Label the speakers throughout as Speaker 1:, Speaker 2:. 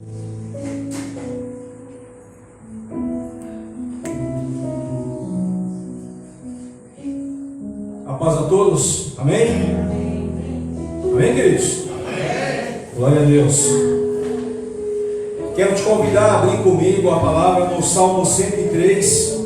Speaker 1: A paz a todos, amém? Amém, queridos? Amém. Glória a Deus. Quero te convidar a abrir comigo a palavra no Salmo 103.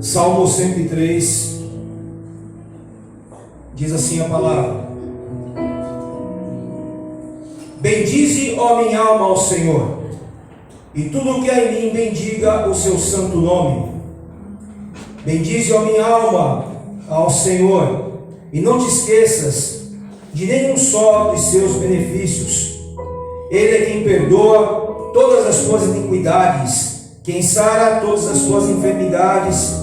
Speaker 1: Salmo 103, diz assim a palavra: Bendize, ó minha alma, ao Senhor, e tudo o que há em mim bendiga o seu santo nome. Bendize, ó minha alma, ao Senhor, e não te esqueças de nenhum só dos seus benefícios. Ele é quem perdoa todas as tuas iniquidades, quem sara todas as tuas enfermidades,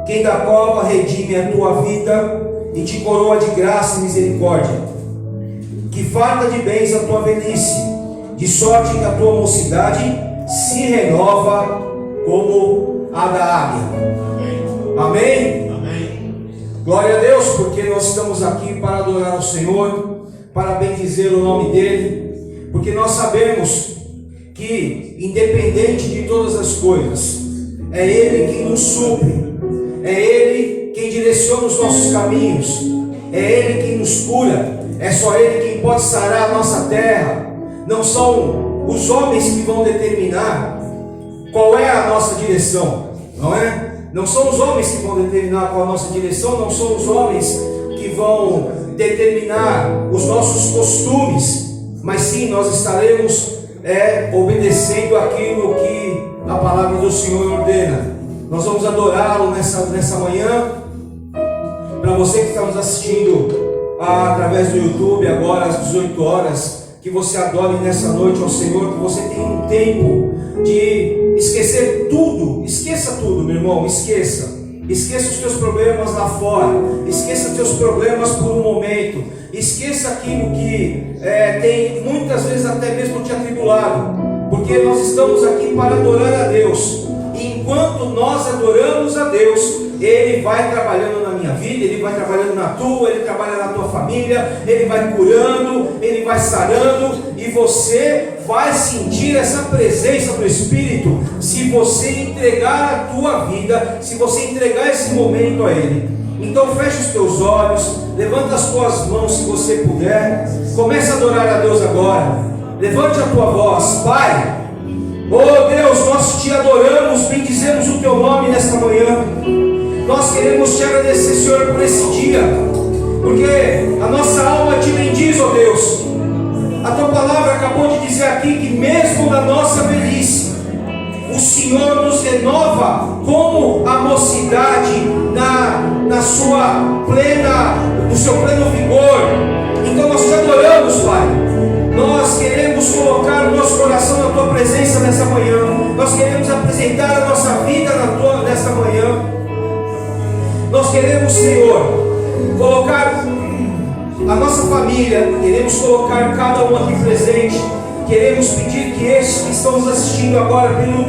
Speaker 1: quem da cova redime a tua vida e te coroa de graça e misericórdia, que farta de bens a tua velhice, de sorte que a tua mocidade se renova como a da águia. Amém? Amém. Glória a Deus, porque nós estamos aqui para adorar o Senhor, para bendizer o nome dEle, porque nós sabemos que, independente de todas as coisas, é Ele quem nos supre, é Ele quem direciona os nossos caminhos, é Ele quem nos cura, é só Ele quem pode sarar a nossa terra. Não são os homens que vão determinar qual é a nossa direção, não é? Não são os homens que vão determinar qual é a nossa direção, não são os homens que vão determinar os nossos costumes, mas sim, nós estaremos obedecendo aquilo que a palavra do Senhor ordena. Nós vamos adorá-lo nessa manhã. Para você que está nos assistindo através do YouTube agora às 18 horas, que você adore nessa noite ao Senhor, que você tenha um tempo de esquecer tudo. Esqueça tudo, meu irmão, esqueça os teus problemas lá fora, esqueça os teus problemas por um momento, esqueça aquilo que tem muitas vezes até mesmo te atribulado, porque nós estamos aqui para adorar a Deus. E enquanto nós adoramos a Deus, Ele vai trabalhando na minha vida, Ele vai trabalhando na tua, Ele trabalha na tua família, Ele vai curando, Ele vai sarando, e você vai sentir essa presença do Espírito se você entregar a tua vida, se você entregar esse momento a Ele. Então feche os teus olhos, levanta as tuas mãos se você puder, comece a adorar a Deus agora, levante a tua voz. Pai, oh Deus, nós te adoramos, bendizemos o teu nome nesta manhã. Nós queremos te agradecer, Senhor, por esse dia, porque a nossa alma te bendiz, ó Deus. A tua palavra acabou de dizer aqui que mesmo na nossa velhice, o Senhor nos renova como a mocidade no seu pleno vigor. Então nós te adoramos, Pai. Nós queremos colocar o nosso coração na tua presença nessa manhã. Nós queremos apresentar a nossa vida nessa manhã. Nós queremos, Senhor, colocar a nossa família, queremos colocar cada um aqui presente. Queremos pedir que esses que estão nos assistindo agora pelo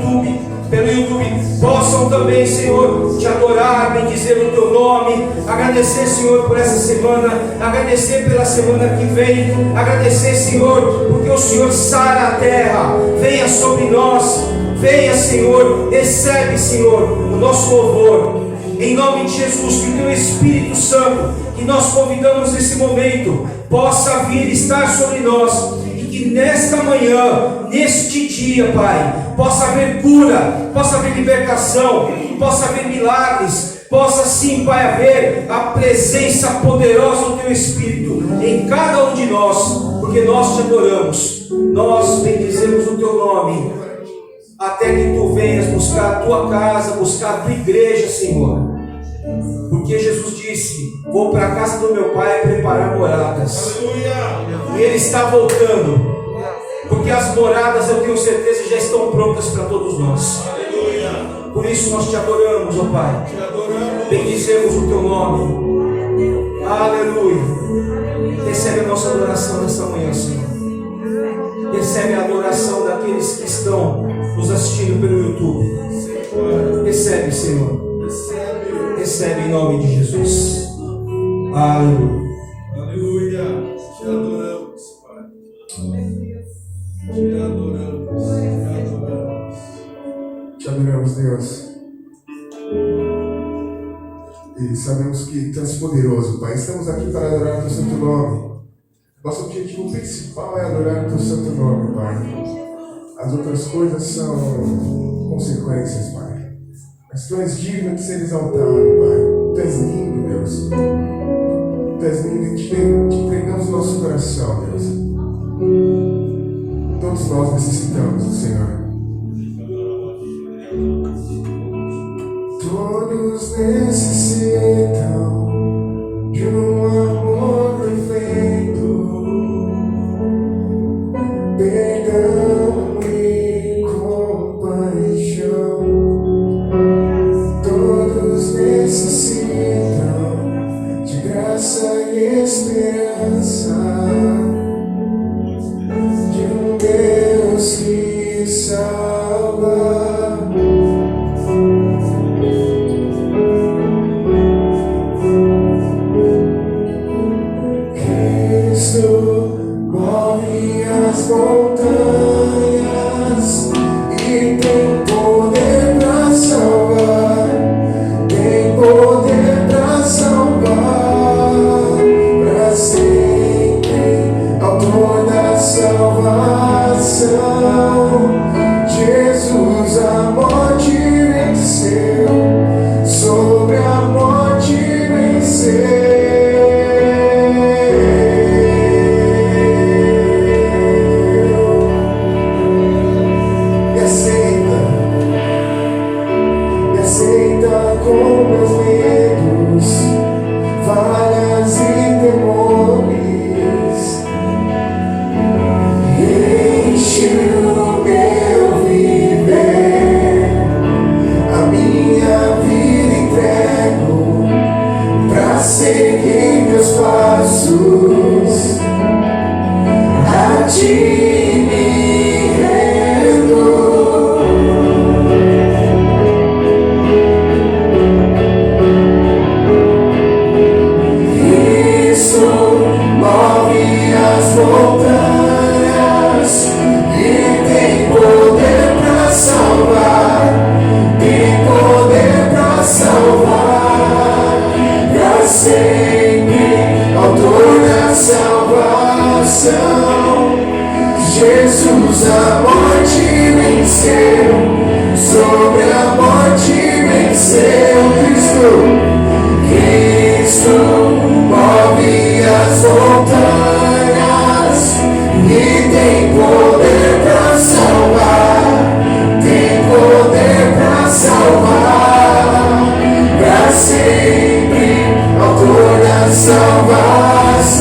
Speaker 1: YouTube possam também, Senhor, te adorar, bendizer o teu nome, agradecer, Senhor, por essa semana, agradecer pela semana que vem, agradecer, Senhor, porque o Senhor sara a terra. Venha sobre nós, venha, Senhor, recebe, Senhor, o nosso louvor, em nome de Jesus. Que o teu Espírito Santo, que nós convidamos nesse momento, possa vir estar sobre nós, que nesta manhã, neste dia, Pai, possa haver cura, possa haver libertação, possa haver milagres, possa sim, Pai, haver a presença poderosa do Teu Espírito em cada um de nós, porque nós te adoramos, nós bendizemos o Teu nome, até que Tu venhas buscar a Tua casa, buscar a Tua igreja, Senhor, porque Jesus disse: vou para a casa do meu Pai preparar moradas. Aleluia. E Ele está voltando, porque as moradas, eu tenho certeza, já estão prontas para todos nós. Aleluia. Por isso nós te adoramos, ó Pai. Te adoramos. Bendizemos o teu nome. Aleluia. Recebe a nossa adoração nessa manhã, Senhor. Recebe a adoração daqueles que estão nos assistindo pelo YouTube. Recebe, Senhor. Recebe em nome de Jesus. Aleluia.
Speaker 2: Aleluia. Te adoramos, Pai. Te adoramos. Te adoramos.
Speaker 3: Te adoramos, Deus. E sabemos que Tu és poderoso, Pai. Estamos aqui para adorar o Teu santo nome. Nosso objetivo principal é adorar o Teu santo nome, Pai. As outras coisas são consequências, Pai. Mas Tu és digno de ser exaltado, Pai. Tu és lindo, Deus. Tu és lindo e te entregamos o nosso coração, Deus. Todos nós necessitamos do Senhor. Todos necessitam de um amor perfeito, perdão e compaixão. Todos necessitam de graça e esperança, de um Deus que salva. Move as montanhas e tem poder para salvar, tem poder para salvar, para sempre, autor da salvação. Jesus a morte venceu, sobre a morte venceu. Com meus medos, falhas e temores, enche o meu viver, a minha vida entrego pra seguir meus passos, a Ti me rendo. Move as montanhas e tem poder para salvar, tem poder para salvar, para sempre, autor da salvação. Jesus a morte venceu, sobre a morte venceu. Cristo move as montanhas e tem poder para salvar, tem poder para salvar, para sempre, autor da salvação.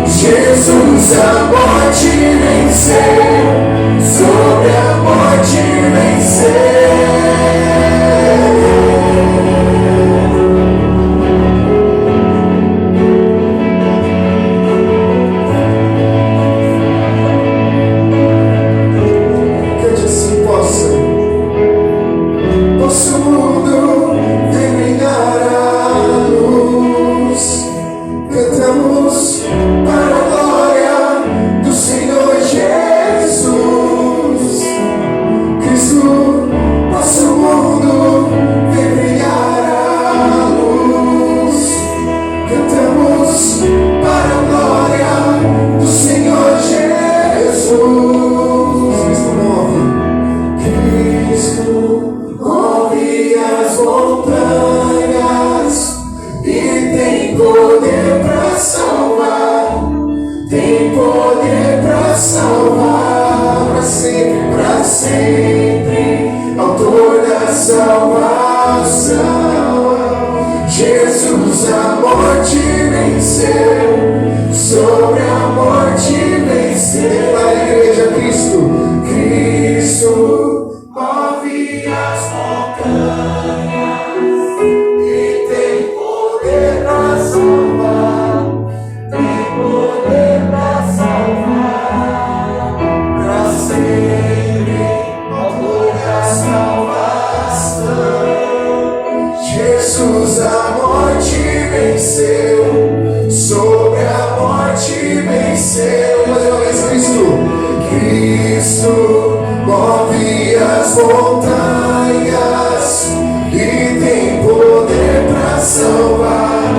Speaker 3: Jesus a morte venceu, sobre a morte venceu. Cristo move as montanhas e tem poder para salvar,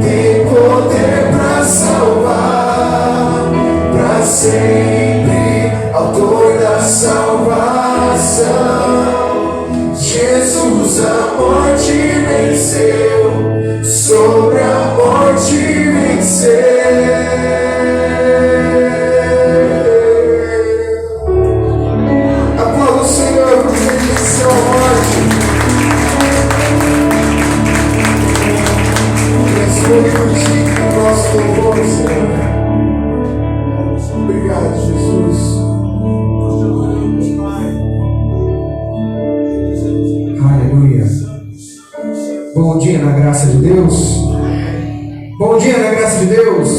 Speaker 3: tem poder para salvar, para sempre, autor da salvação. Jesus a morte venceu, sobre a morte venceu. Aplauda o Senhor por ele venceu a morte. Responde por ti o nosso louvor, Senhor. Obrigado, Jesus.
Speaker 1: Aleluia. Bom dia na graça de Deus. Bom dia na graça de Deus.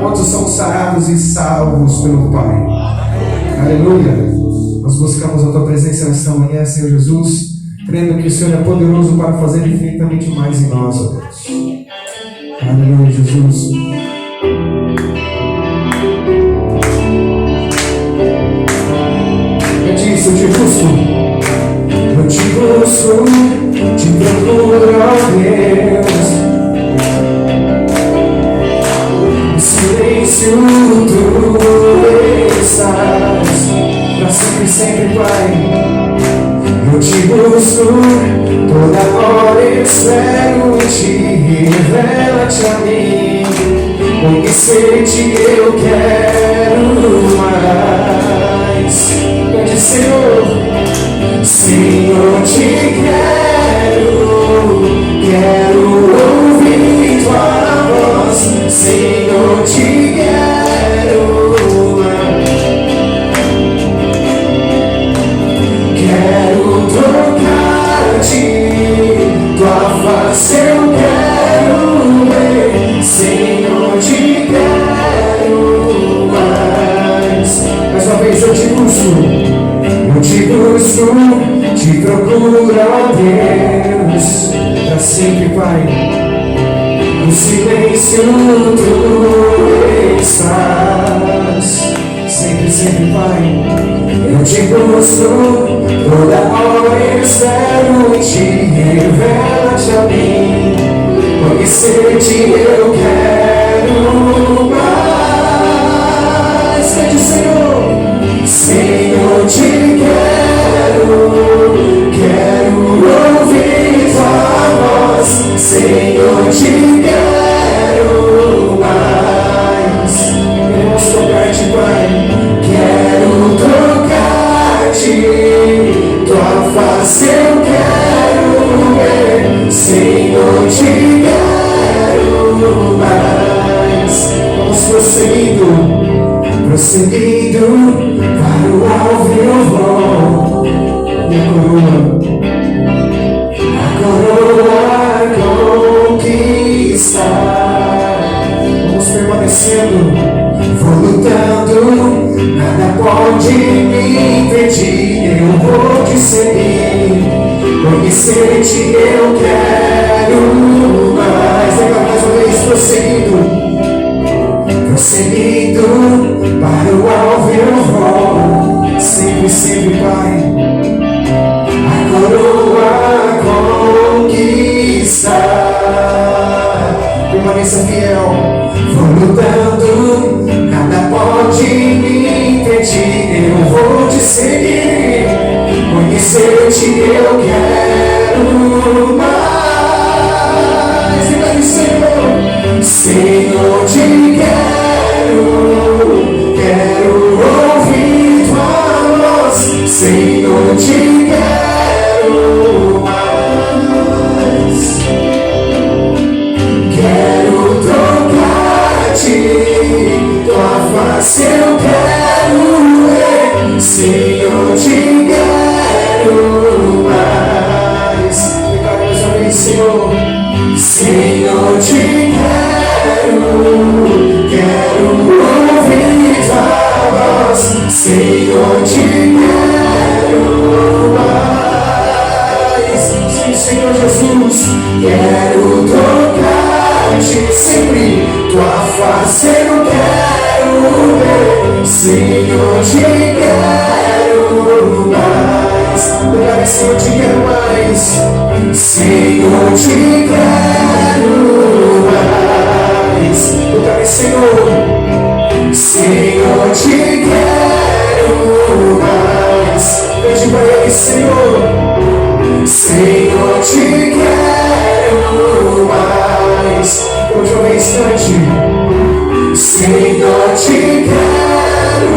Speaker 1: Quantos são sarados e salvos pelo Pai? Aleluia. Nós buscamos a Tua presença nesta manhã, Senhor Jesus, crendo que o Senhor é poderoso para fazer infinitamente mais em nós, ó Deus. Aleluia, Jesus. Eu disse, eu te busco, te procuro, ó Deus. Em silêncio tu estás, pra sempre, sempre, Pai. Eu te busco, toda hora espero em ti, revela-te a mim. Conhecer-te eu quero mais. Pede, Senhor, Senhor, te quero ouvir tua voz. Senhor, te quero tocar-te, tua face eu quero ver. Senhor, te quero mais. Mais uma vez eu te busco, te procuro, ó Deus, pra sempre, Pai. No silêncio tu estás, sempre, sempre, Pai. Eu te busco, toda hora espero em ti, revela-te a mim. Conhecer-te eu quero mais. Pede, Senhor, Senhor, te quero ouvir tua voz. Senhor, te quero mais. Queremos tocar-te, Pai. Quero tocar-te, tua face eu quero ver. Senhor, te quero mais. Vamos prosseguindo para o alvo eu vou. A coroa conquistar. Vamos permanecendo, vou lutando, nada pode me impedir. Eu vou te seguir, conhecer-te eu quero mais. Legal, mais uma vez, prosseguindo, para o alvo eu vou. Sempre, sempre, Pai. A coroa conquistar. Permaneça fiel. Vou lutando, nada pode me impedir. Eu vou te seguir, conhecer-te eu quero mais. Fica aí, Senhor. Senhor, te quero ouvir tua voz. Senhor, te quero mais. Quero tocar-te, tua face eu quero ver. Senhor, te quero mais. Obrigado mais uma vez, Senhor. Senhor, te quero ouvir tua voz. Senhor, te quero mais. Sim, Senhor Jesus, quero tocar-te sempre, tua face eu quero ver. Senhor, te Senhor, te quero mais. Senhor, te quero mais. Eu também, Senhor. Senhor, te quero mais. Pede para Ele, Senhor. Senhor, te quero mais. Hoje é um instante. Senhor, te quero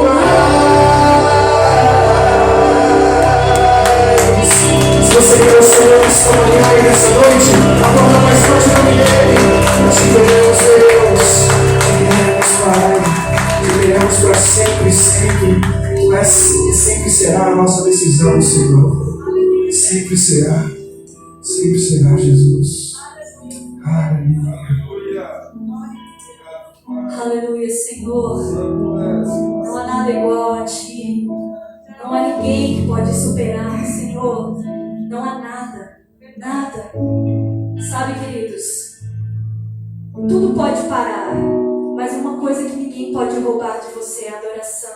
Speaker 1: mais. Se você quer o Senhor nessa manhã e nessa noite, acorda mais forte no nome dEle. Nós te queremos, Deus. Te queremos, Pai. Te queremos para sempre, sempre. Tu és e sempre será a nossa decisão, Senhor. Sempre será. Sempre será, Jesus. Aleluia.
Speaker 4: Aleluia, Senhor. Não há nada igual a Ti. Não há ninguém que pode superar, Senhor. Não há nada. Nada. Sabe, queridos? Tudo pode parar. Mas uma coisa que ninguém pode roubar de você é a adoração.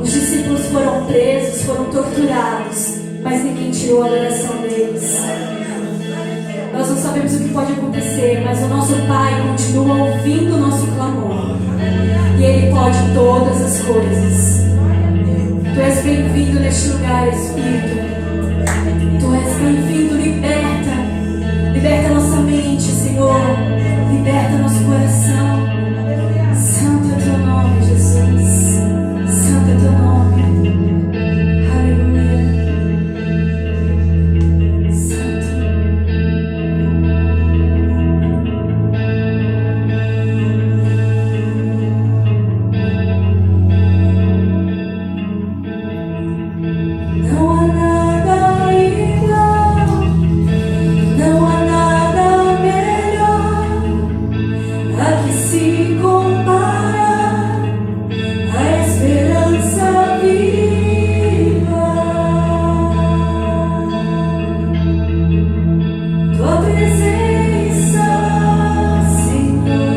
Speaker 4: Os discípulos foram presos, foram torturados, mas ninguém tirou a adoração deles. Nós não sabemos o que pode acontecer, mas o nosso Pai continua ouvindo o nosso clamor. E Ele pode todas as coisas. Tu és bem-vindo neste lugar, Espírito. Tu és bem-vindo, liberta. Liberta nossa mente, Senhor. Liberta nosso coração. Santo é Teu nome, Jesus. Santo é Teu nome. Aleluia. Santo. Não há nada igual, não há nada melhor a que se compara a esperança viva. Tua presença, Senhor.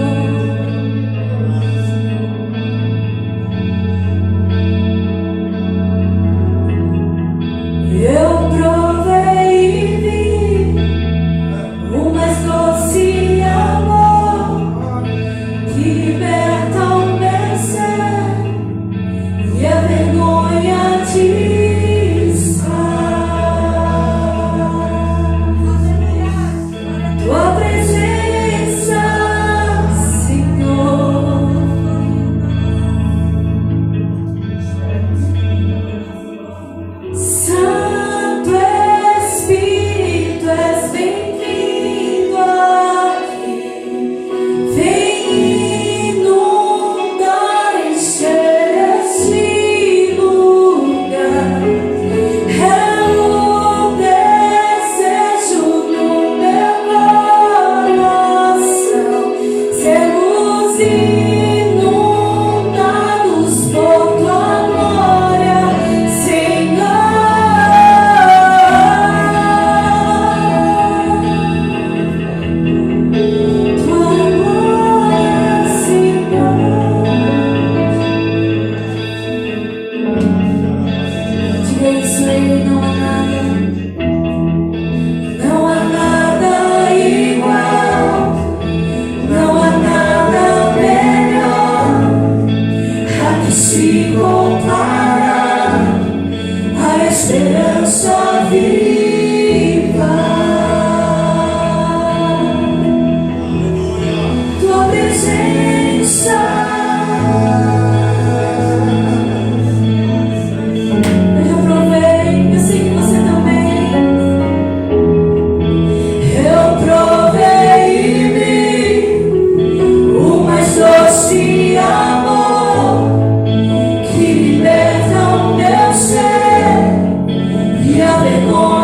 Speaker 4: Eu provei e vi o mais doce amor que liberta o meu ser e a vergonha desfaz. Tua presença, Senhor. Santo Espírito, és bem-vindo aqui. Vem inundar, encher este lugar. É o desejo do meu coração. Sermos inundados por Tua glória, Senhor. Tua glória, Senhor. Diga isso a Ele, não há nada. Não há nada igual. Não há nada melhor a que se compara a esperança viva. Tua presença. Eu já provei, eu sei que você também. Eu provei e vi o mais doce amor que liberta o meu ser e a vergonha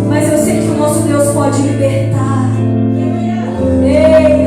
Speaker 4: Mas eu sei que o nosso Deus pode libertar. Ei,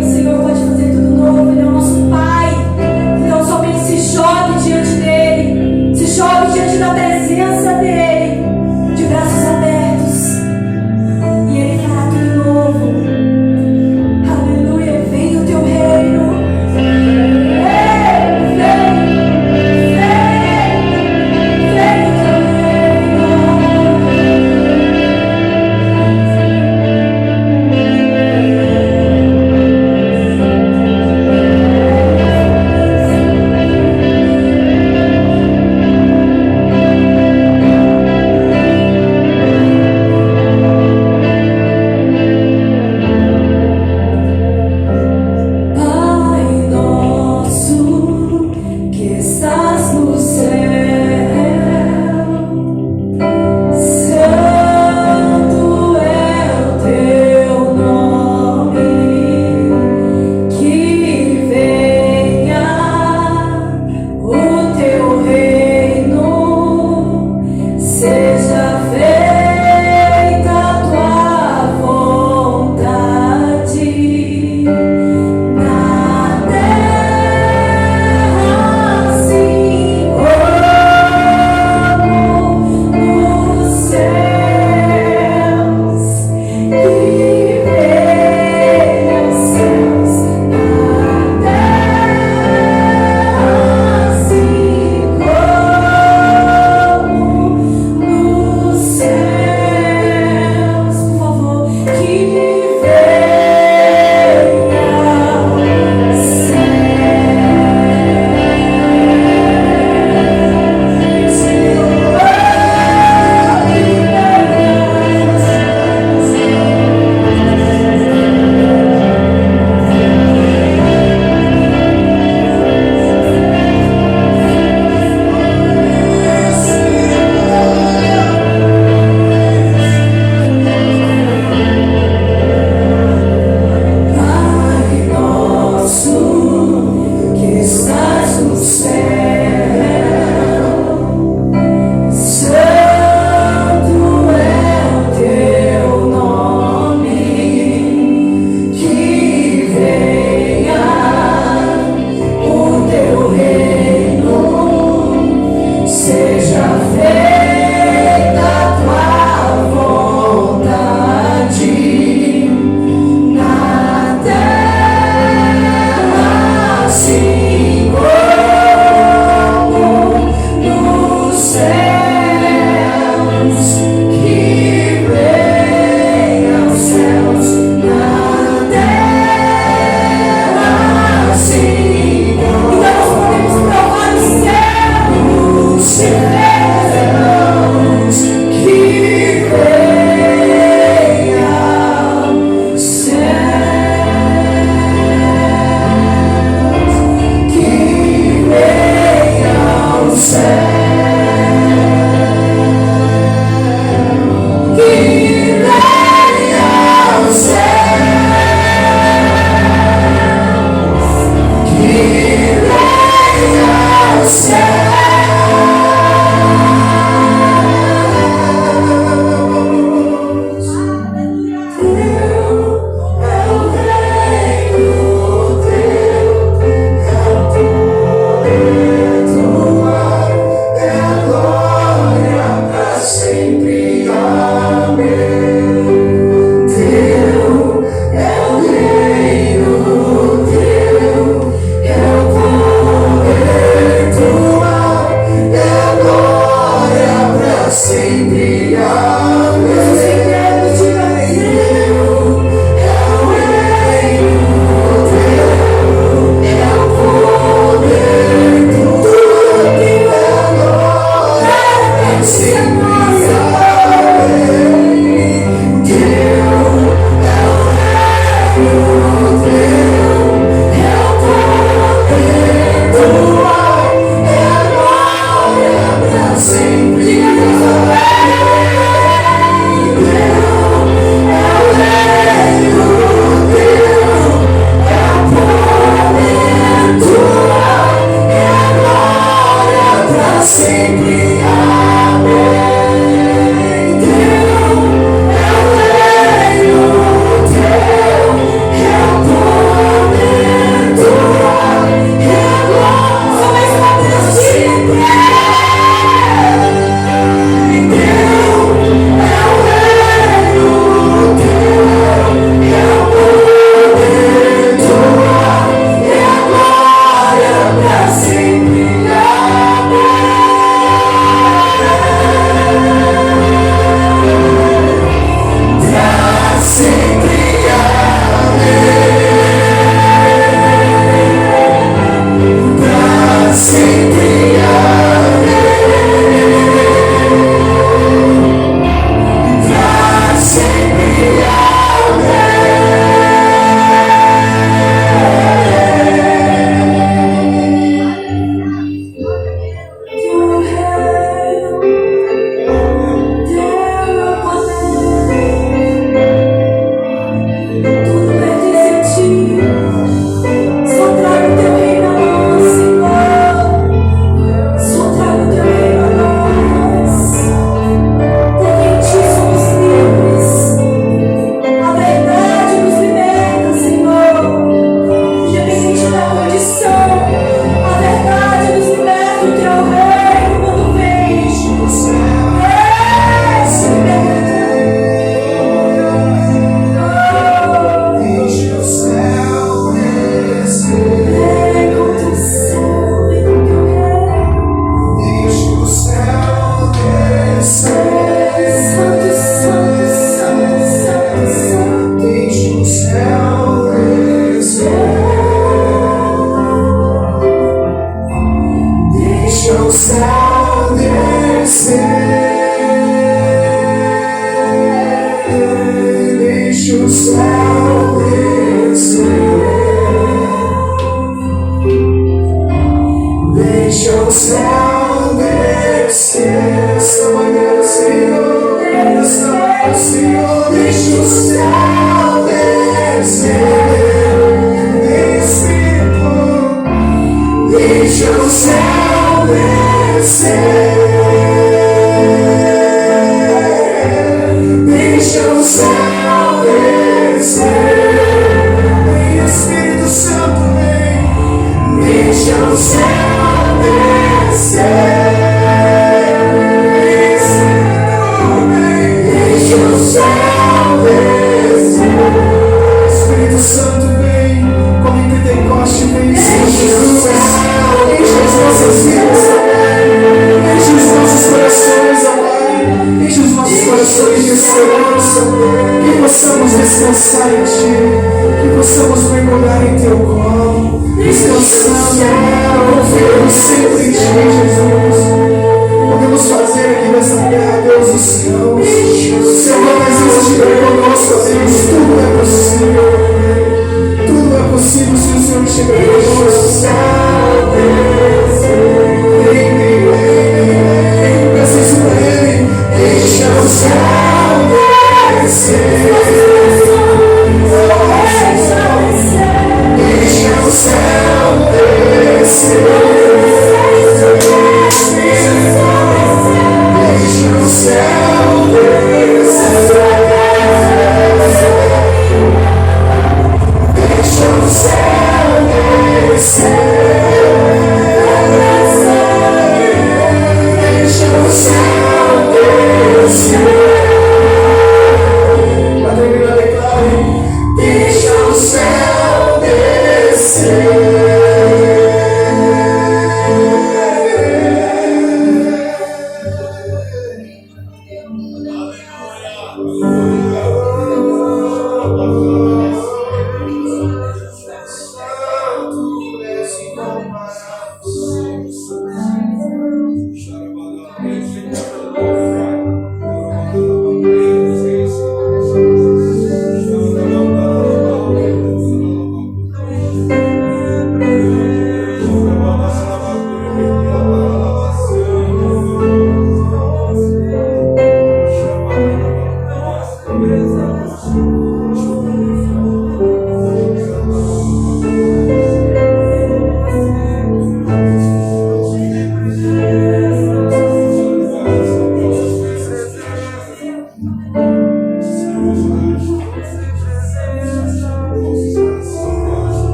Speaker 3: Deixa o céu descer.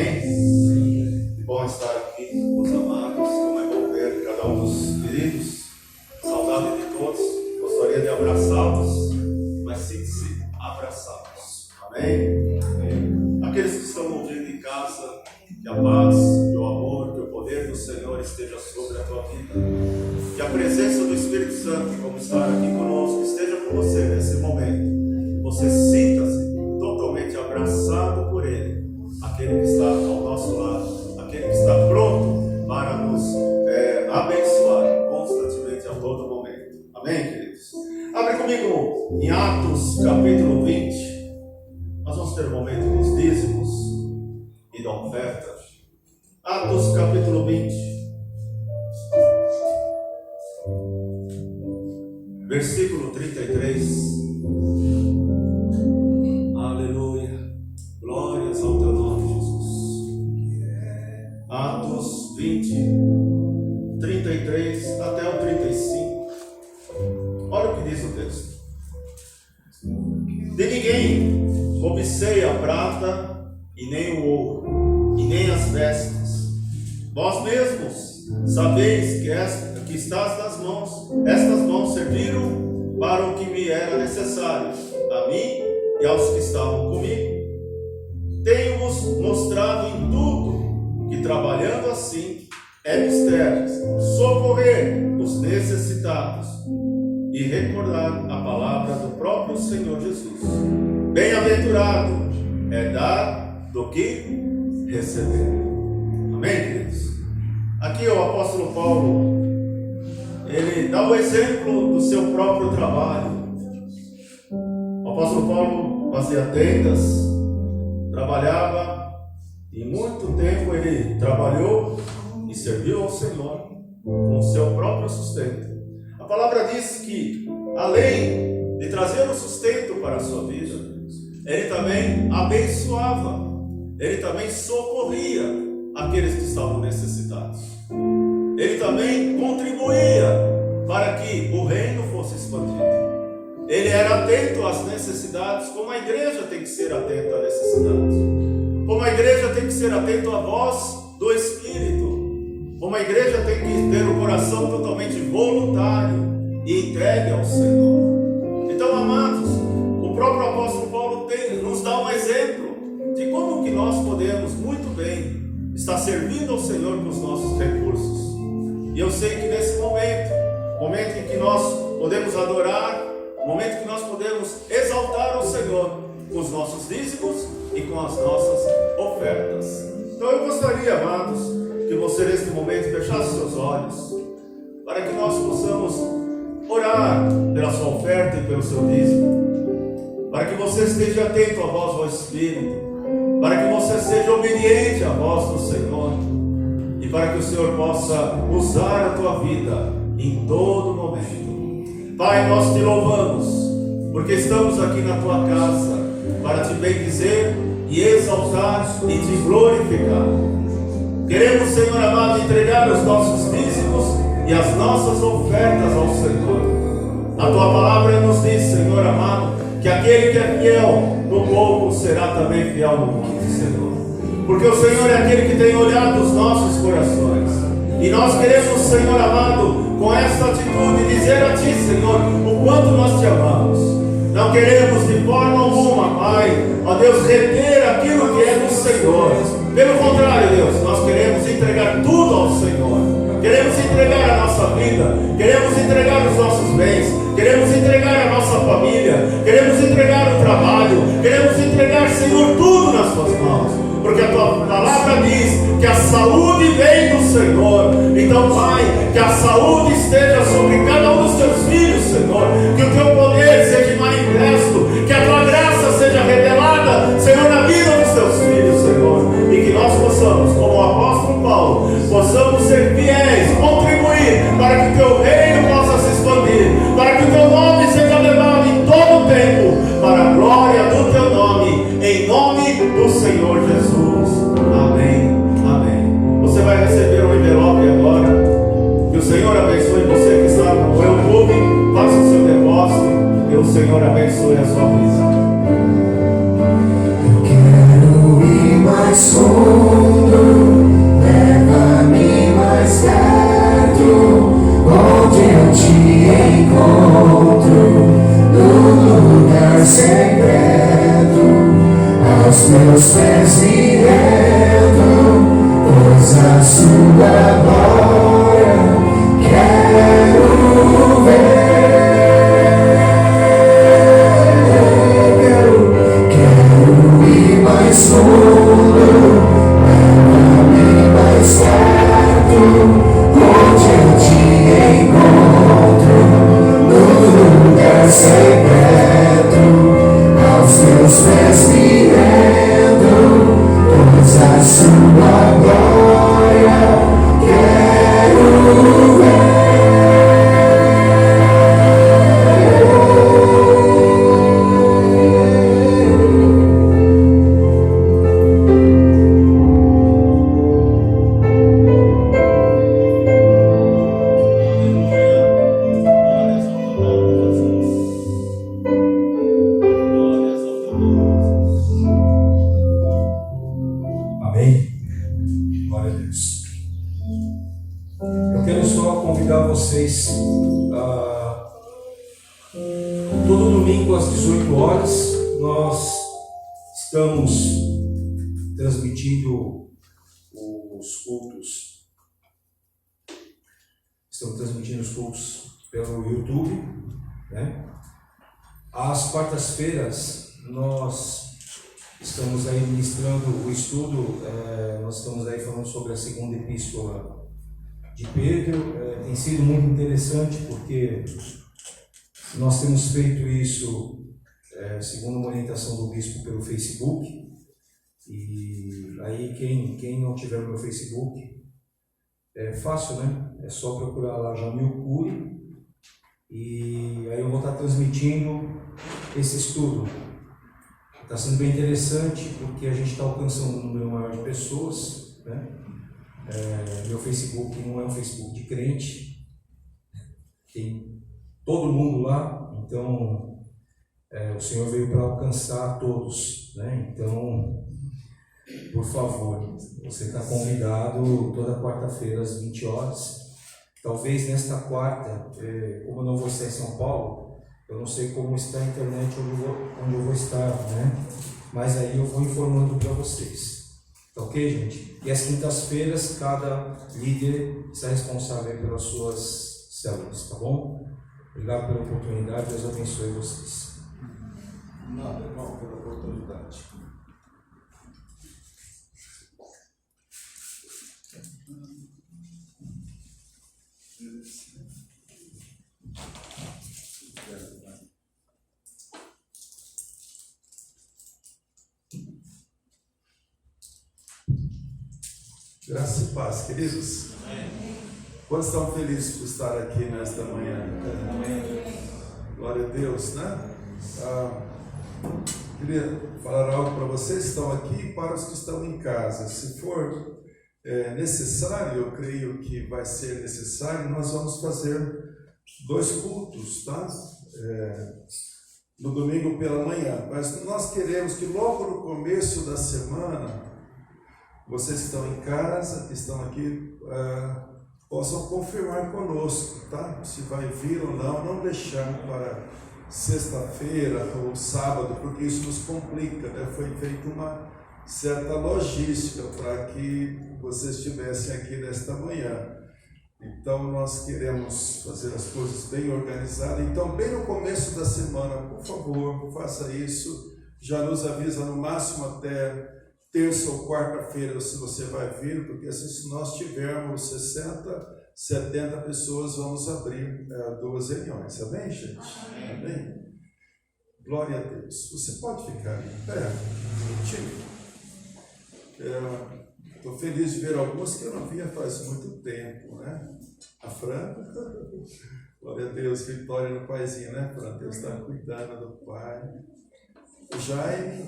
Speaker 5: Amém? Que bom estar aqui com os amados, como é bom ver cada um dos queridos. Saudade de todos. Gostaria de abraçá-los, mas sinta-se abraçados. Amém? Amém? Aqueles que estão ouvindo em casa, que a paz, que o amor, que o poder do Senhor esteja sobre a tua vida. Que a presença do Espírito Santo, como está aqui conosco, esteja com você nesse momento. Você sinta-se totalmente abraçado por Ele, aquele que está ao nosso lado, aquele que está pronto para nos abençoar constantemente a todo momento. Amém, queridos? Abre comigo em Atos capítulo 20. Nós vamos ter um momento dos dízimos e da oferta. Atos capítulo 20, versículo 33. Aleluia. Glórias ao teu nome, Jesus. Atos 20, 33 até o 35. Olha o que diz o texto. De ninguém cobicei a prata e nem o ouro, e nem as vestes. Vós mesmos sabeis que estás nas mãos. Estas mãos serviram para o que me era necessário, a mim e aos que estavam comigo. Tenho-vos mostrado em tudo que, trabalhando assim, é mistério socorrer os necessitados e recordar a palavra do próprio Senhor Jesus. Bem-aventurado é dar do que receber. Amém, queridos? Aqui o apóstolo Paulo, ele dá o exemplo do seu próprio trabalho. O apóstolo Paulo fazia tendas, trabalhava, e muito tempo ele trabalhou e serviu ao Senhor com o seu próprio sustento. A palavra diz que, além de trazer o sustento para a sua vida, ele também abençoava, ele também socorria aqueles que estavam necessitados. Ele também contribuía para que o reino fosse expandido. Ele era atento às necessidades, como a igreja tem que ser atenta às necessidades. Como a igreja tem que ser atenta à voz do Espírito. Como a igreja tem que ter o coração totalmente voluntário e entregue ao Senhor. Então, amados, o próprio apóstolo Paulo nos dá um exemplo de como que nós podemos muito bem estar servindo ao Senhor com os nossos recursos. E eu sei que nesse momento em que nós podemos adorar, o momento que nós podemos exaltar o Senhor com os nossos dízimos e com as nossas ofertas. Então eu gostaria, amados, que você neste momento fechasse seus olhos, para que nós possamos orar pela sua oferta e pelo seu dízimo, para que você esteja atento à voz do Espírito, para que você seja obediente à voz do Senhor, e para que o Senhor possa usar a tua vida em todo momento. Pai, nós te louvamos, porque estamos aqui na tua casa para te bendizer e exaltar e te glorificar. Queremos, Senhor amado, entregar os nossos dízimos e as nossas ofertas ao Senhor. A tua palavra nos diz, Senhor amado, que aquele que é fiel no pouco será também fiel no muito, Senhor. Porque o Senhor é aquele que tem olhado os nossos corações. E nós queremos, Senhor amado, com esta atitude, dizer a Ti, Senhor, o quanto nós Te amamos. Não queremos de forma alguma, Pai, ó Deus, reter aquilo que é do Senhor. Pelo contrário, Deus, nós queremos entregar tudo ao Senhor. Queremos entregar a nossa vida, queremos entregar os nossos bens, queremos entregar a nossa família, queremos entregar o trabalho, queremos entregar, Senhor, tudo nas Tuas mãos, porque a Tua palavra diz que a saúde vem do Senhor. Então, Pai, que a saúde esteja sobre cada um dos Teus filhos, Senhor, que o Teu poder seja manifesto, que a Tua graça seja revelada, Senhor, na vida dos Teus filhos, Senhor, e que nós possamos, como o apóstolo Paulo, possamos ser fiéis, contribuir para que o Teu reino possa se expandir, para que o Teu nome seja levado em todo o tempo, para a glória do Teu nome, em nome do Senhor Jesus. Amém, amém. Você vai receber um envelope agora. Que o Senhor abençoe você que está no YouTube, faça o seu depósito, e o Senhor abençoe a sua vida.
Speaker 6: Eu quero ir mais longe.
Speaker 1: Todo domingo às 18 horas nós estamos transmitindo os cultos. Estamos transmitindo os cultos pelo YouTube, né? Às quartas-feiras nós estamos aí ministrando o estudo, nós estamos aí falando sobre a segunda epístola de Pedro. Tem sido muito interessante porque nós temos feito isso segundo uma orientação do bispo pelo Facebook. E aí quem não tiver o meu Facebook, é fácil, né? É só procurar lá Jamil Cury, e aí eu vou estar transmitindo esse estudo. Está sendo bem interessante porque a gente está alcançando um número maior de pessoas, né? Meu Facebook não é um Facebook de crente, tem todo mundo lá, então o Senhor veio para alcançar todos, né? Então, por favor, você está convidado toda quarta-feira às 20 horas. Talvez nesta quarta, como eu não vou estar em São Paulo, eu não sei como está a internet onde eu vou estar, né? Mas aí eu vou informando para vocês. Tá ok, gente? E às quintas-feiras, cada líder está responsável pelas suas células, tá bom? Obrigado pela oportunidade, Deus abençoe vocês.
Speaker 2: Nada, irmão, pela oportunidade. Graça e paz, queridos. Quantos estão felizes por estar aqui nesta manhã? Glória a Deus, né? Queria falar algo para vocês que estão aqui e para os que estão em casa. Se for necessário, eu creio que vai ser necessário, nós vamos fazer 2 cultos, tá? No domingo pela manhã. Mas nós queremos que logo no começo da semana, vocês que estão em casa, que estão aqui, possam confirmar conosco, tá? Se vai vir ou não deixar para sexta-feira ou sábado, porque isso nos complica, né? Foi feita uma certa logística para que vocês estivessem aqui nesta manhã. Então nós queremos fazer as coisas bem organizadas. Então, bem no começo da semana, por favor, faça isso. Já nos avisa no máximo até terça ou quarta-feira se você vai vir, porque assim, se nós tivermos 60, 70 pessoas, vamos abrir 2 reuniões. Amém, gente? Amém? Glória a Deus. Você pode ficar em pé? Estou feliz de ver alguns que eu não via faz muito tempo, né? A Fran, glória a Deus, vitória no paizinho, né, Fran? Deus está cuidando do pai. O Jaime,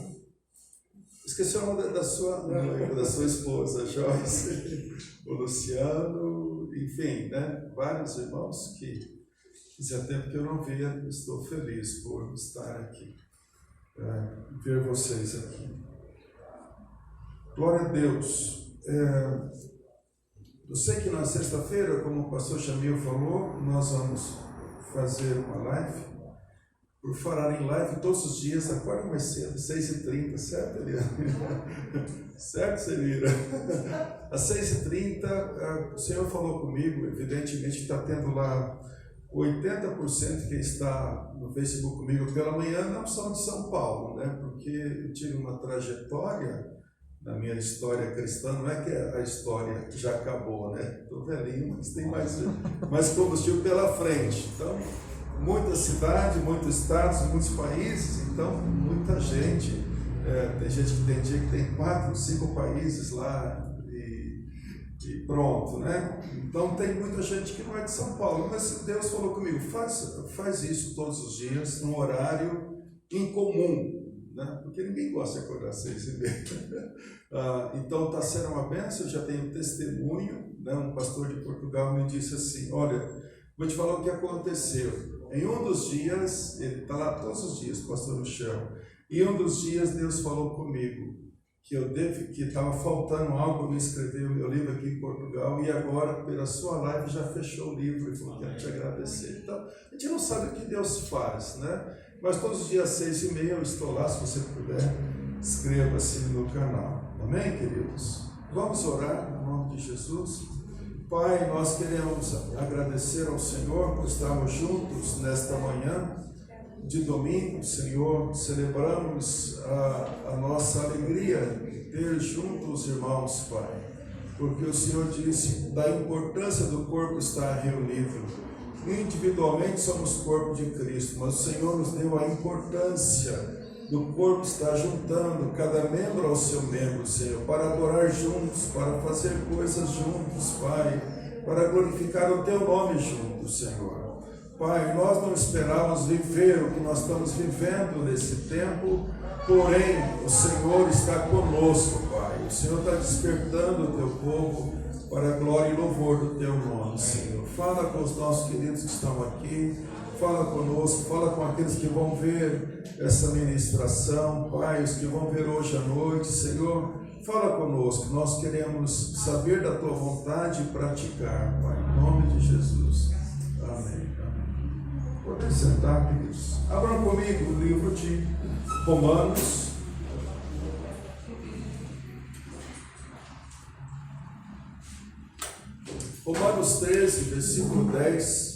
Speaker 2: esqueci o nome da sua esposa, Joyce, o Luciano, enfim, né? Vários irmãos que fazia tempo que eu não via. Estou feliz por estar aqui, ver vocês aqui. Glória a Deus. Eu sei que na sexta-feira, como o pastor Jamil falou, nós vamos fazer uma live por falar em live todos os dias, acorda mais cedo, 6h30, certo, Eliane? Certo, Celira? Às 6h30, o Senhor falou comigo, evidentemente está tendo lá 80% que está no Facebook comigo pela manhã, não são de São Paulo, né? Porque eu tive uma trajetória na minha história cristã, não é que a história já acabou, né? Estou velhinho, mas tem mais combustível pela frente. Então, muita cidade, muitos estados, muitos países, então muita gente. Tem gente que tem dia que tem 4, 5 países lá e pronto, né? Então tem muita gente que não é de São Paulo, mas Deus falou comigo, faz isso todos os dias, num horário incomum, né? Porque ninguém gosta de acordar às 6h30. Então está sendo uma bênção, eu já tenho testemunho, né? Um pastor de Portugal me disse assim, olha, vou te falar o que aconteceu. Em um dos dias, ele está lá todos os dias, pastor no chão, e um dos dias Deus falou comigo que estava faltando algo para me escrever o meu livro aqui em Portugal, e agora, pela sua live, já fechou o livro e falou, quero te agradecer. Então, a gente não sabe o que Deus faz, né? Mas todos os dias às 6h30 eu estou lá, se você puder, inscreva-se no canal. Amém, queridos? Vamos orar no nome de Jesus. Pai, nós queremos agradecer ao Senhor por estarmos juntos nesta manhã de domingo, Senhor. Celebramos a nossa alegria de ter junto os irmãos, Pai, porque o Senhor disse da importância do corpo estar reunido. Individualmente somos corpo de Cristo, mas o Senhor nos deu a importância do corpo estar juntando cada membro ao seu membro, Senhor, para adorar juntos, para fazer coisas juntos, Pai, para glorificar o Teu nome juntos, Senhor. Pai, nós não esperávamos viver o que nós estamos vivendo nesse tempo, porém, o Senhor está conosco, Pai. O Senhor está despertando o Teu povo para a glória e louvor do Teu nome, Senhor. Fala com os nossos queridos que estão aqui, fala conosco, fala com aqueles que vão ver essa ministração, Pai, os que vão ver hoje à noite, Senhor, fala conosco, nós queremos saber da Tua vontade e praticar, Pai, em nome de Jesus. Amém. Podem sentar, queridos. Abram comigo o livro de Romanos. Romanos 13, versículo 10.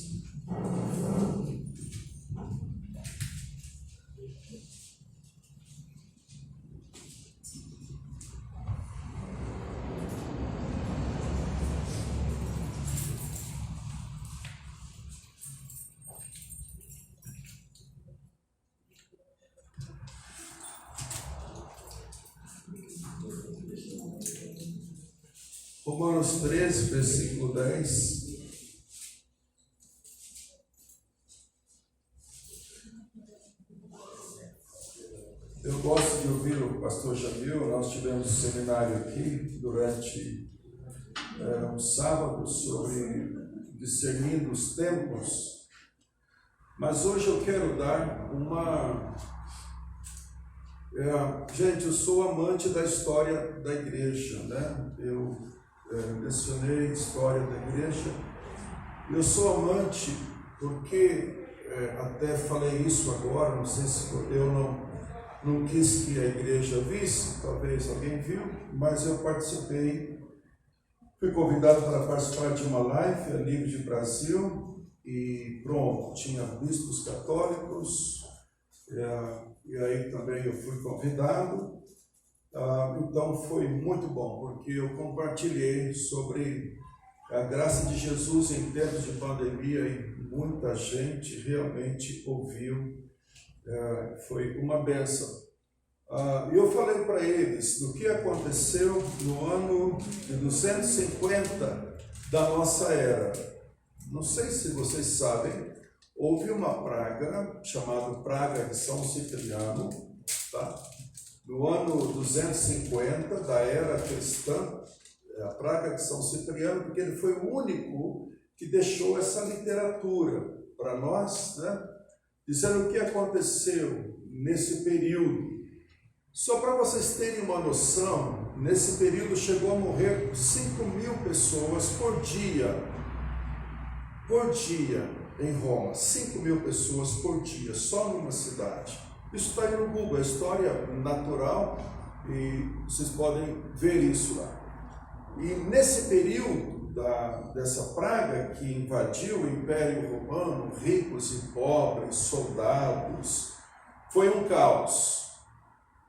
Speaker 2: Romanos 13, versículo 10. Eu gosto de ouvir o pastor Jamil. Nós tivemos um seminário aqui durante um sábado sobre discernindo os tempos, mas hoje eu quero dar uma... gente, eu sou amante da história da igreja, né? Eu mencionei a história da igreja. Eu sou amante porque, até falei isso agora, não sei se eu não quis que a igreja visse, talvez alguém viu, mas eu participei, fui convidado para participar de uma live a nível de Brasil, e pronto, tinha bispos católicos, e aí também eu fui convidado. Então foi muito bom, porque eu compartilhei sobre a graça de Jesus em tempos de pandemia e muita gente realmente ouviu. Foi uma bênção. Eu falei para eles do que aconteceu no ano de 250 da nossa era. Não sei se vocês sabem, houve uma praga chamada Praga de São Cipriano, tá? No ano 250 da era cristã, a Praga de São Cipriano, porque ele foi o único que deixou essa literatura para nós, né? Dizendo o que aconteceu nesse período. Só para vocês terem uma noção, nesse período chegou a morrer 5.000 pessoas por dia. Por dia. em Roma, 5.000 pessoas por dia, só numa cidade. Isso está aí no Google, é história natural e vocês podem ver isso lá. E nesse período dessa praga que invadiu o Império Romano, ricos e pobres, soldados, foi um caos.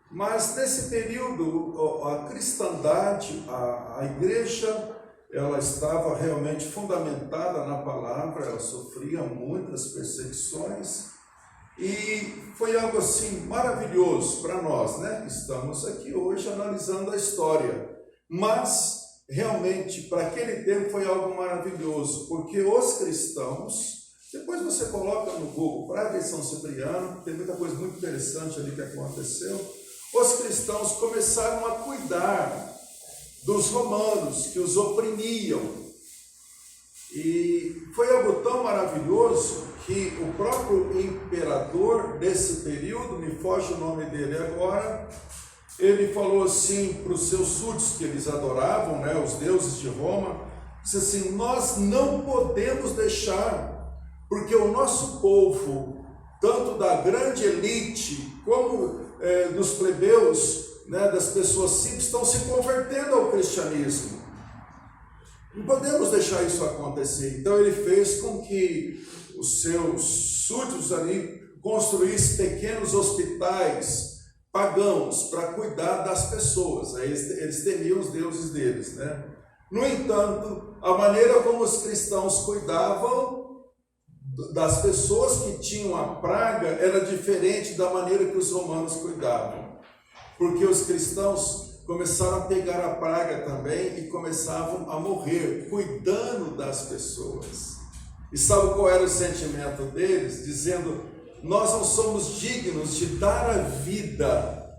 Speaker 2: Mas nesse período a cristandade, a igreja, ela estava realmente fundamentada na palavra, ela sofria muitas perseguições e foi algo assim maravilhoso para nós, né? Estamos aqui hoje analisando a história, mas realmente para aquele tempo foi algo maravilhoso, porque os cristãos, depois você coloca no Google, Praga de São Cipriano, tem muita coisa muito interessante ali que aconteceu. Os cristãos começaram a cuidar dos romanos que os oprimiam. E foi algo tão maravilhoso que o próprio imperador desse período, me foge o nome dele agora, ele falou assim para os seus súditos que eles adoravam, né, os deuses de Roma, disse assim: nós não podemos deixar, porque o nosso povo, tanto da grande elite como dos plebeus, né, das pessoas simples, estão se convertendo ao cristianismo. Não podemos deixar isso acontecer. Então ele fez com que os seus súditos ali construíssem pequenos hospitais pagãos para cuidar das pessoas. Aí eles temiam os deuses deles, né? No entanto, a maneira como os cristãos cuidavam das pessoas que tinham a praga era diferente da maneira que os romanos cuidavam, porque os cristãos começaram a pegar a praga também e começavam a morrer cuidando das pessoas. E sabe qual era o sentimento deles? Dizendo: nós não somos dignos de dar a vida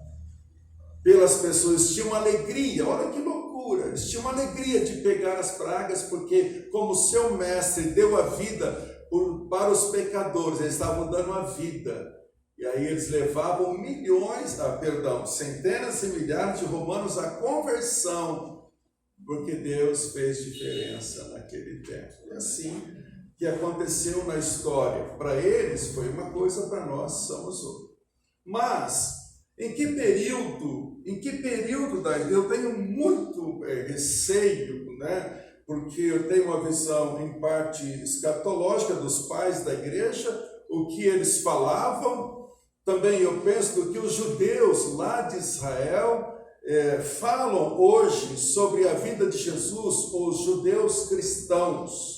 Speaker 2: pelas pessoas. Eles tinham uma alegria, olha que loucura, eles tinham uma alegria de pegar as pragas, porque como seu mestre deu a vida para os pecadores, eles estavam dando a vida. E aí eles levavam centenas e milhares de romanos à conversão, porque Deus fez diferença naquele tempo. E assim que aconteceu na história. Para eles foi uma coisa, para nós somos outra. Mas, em que período eu tenho muito receio, né? Porque eu tenho uma visão em parte escatológica dos pais da igreja, o que eles falavam. Também eu penso do que os judeus lá de Israel falam hoje sobre a vida de Jesus, os judeus cristãos.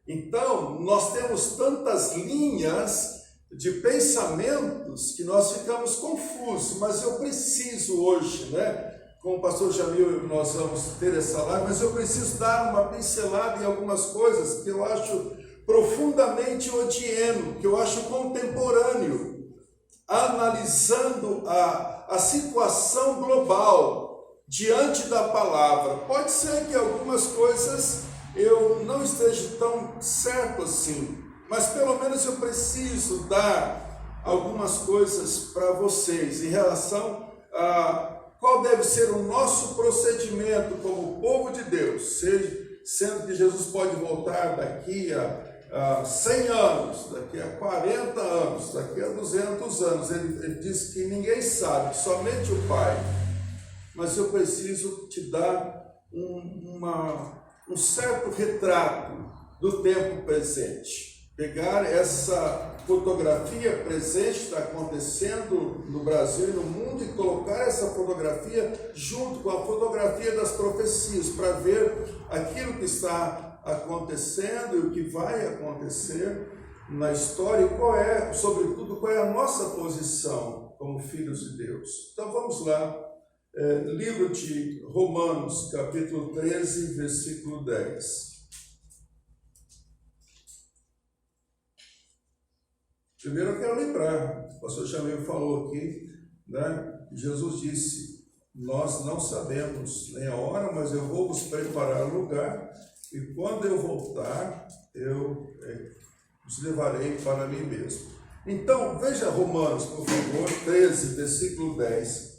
Speaker 2: Então, nós temos tantas linhas de pensamentos que nós ficamos confusos, mas eu preciso hoje, né? Com o pastor Jamil nós vamos ter essa live, mas eu preciso dar uma pincelada em algumas coisas que eu acho profundamente odieno, que eu acho contemporâneo, analisando a situação global diante da palavra. Pode ser que algumas coisas eu não esteja tão certo assim, mas pelo menos eu preciso dar algumas coisas para vocês em relação a qual deve ser o nosso procedimento como povo de Deus, sendo que Jesus pode voltar daqui a 100 anos, daqui a 40 anos, daqui a 200 anos. Ele diz que ninguém sabe, somente o Pai. Mas eu preciso te dar um certo retrato do tempo presente. Pegar essa fotografia presente que está acontecendo no Brasil e no mundo e colocar essa fotografia junto com a fotografia das profecias para ver aquilo que está acontecendo e o que vai acontecer na história e qual é, sobretudo, qual é a nossa posição como filhos de Deus. Então vamos lá, livro de Romanos, capítulo 13, versículo 10. Primeiro eu quero lembrar, o pastor Jamil falou aqui, né? Jesus disse: nós não sabemos nem a hora, mas eu vou vos preparar lugar, e quando eu voltar, eu os levarei para mim mesmo. Então, veja Romanos, por favor, 13, versículo 10.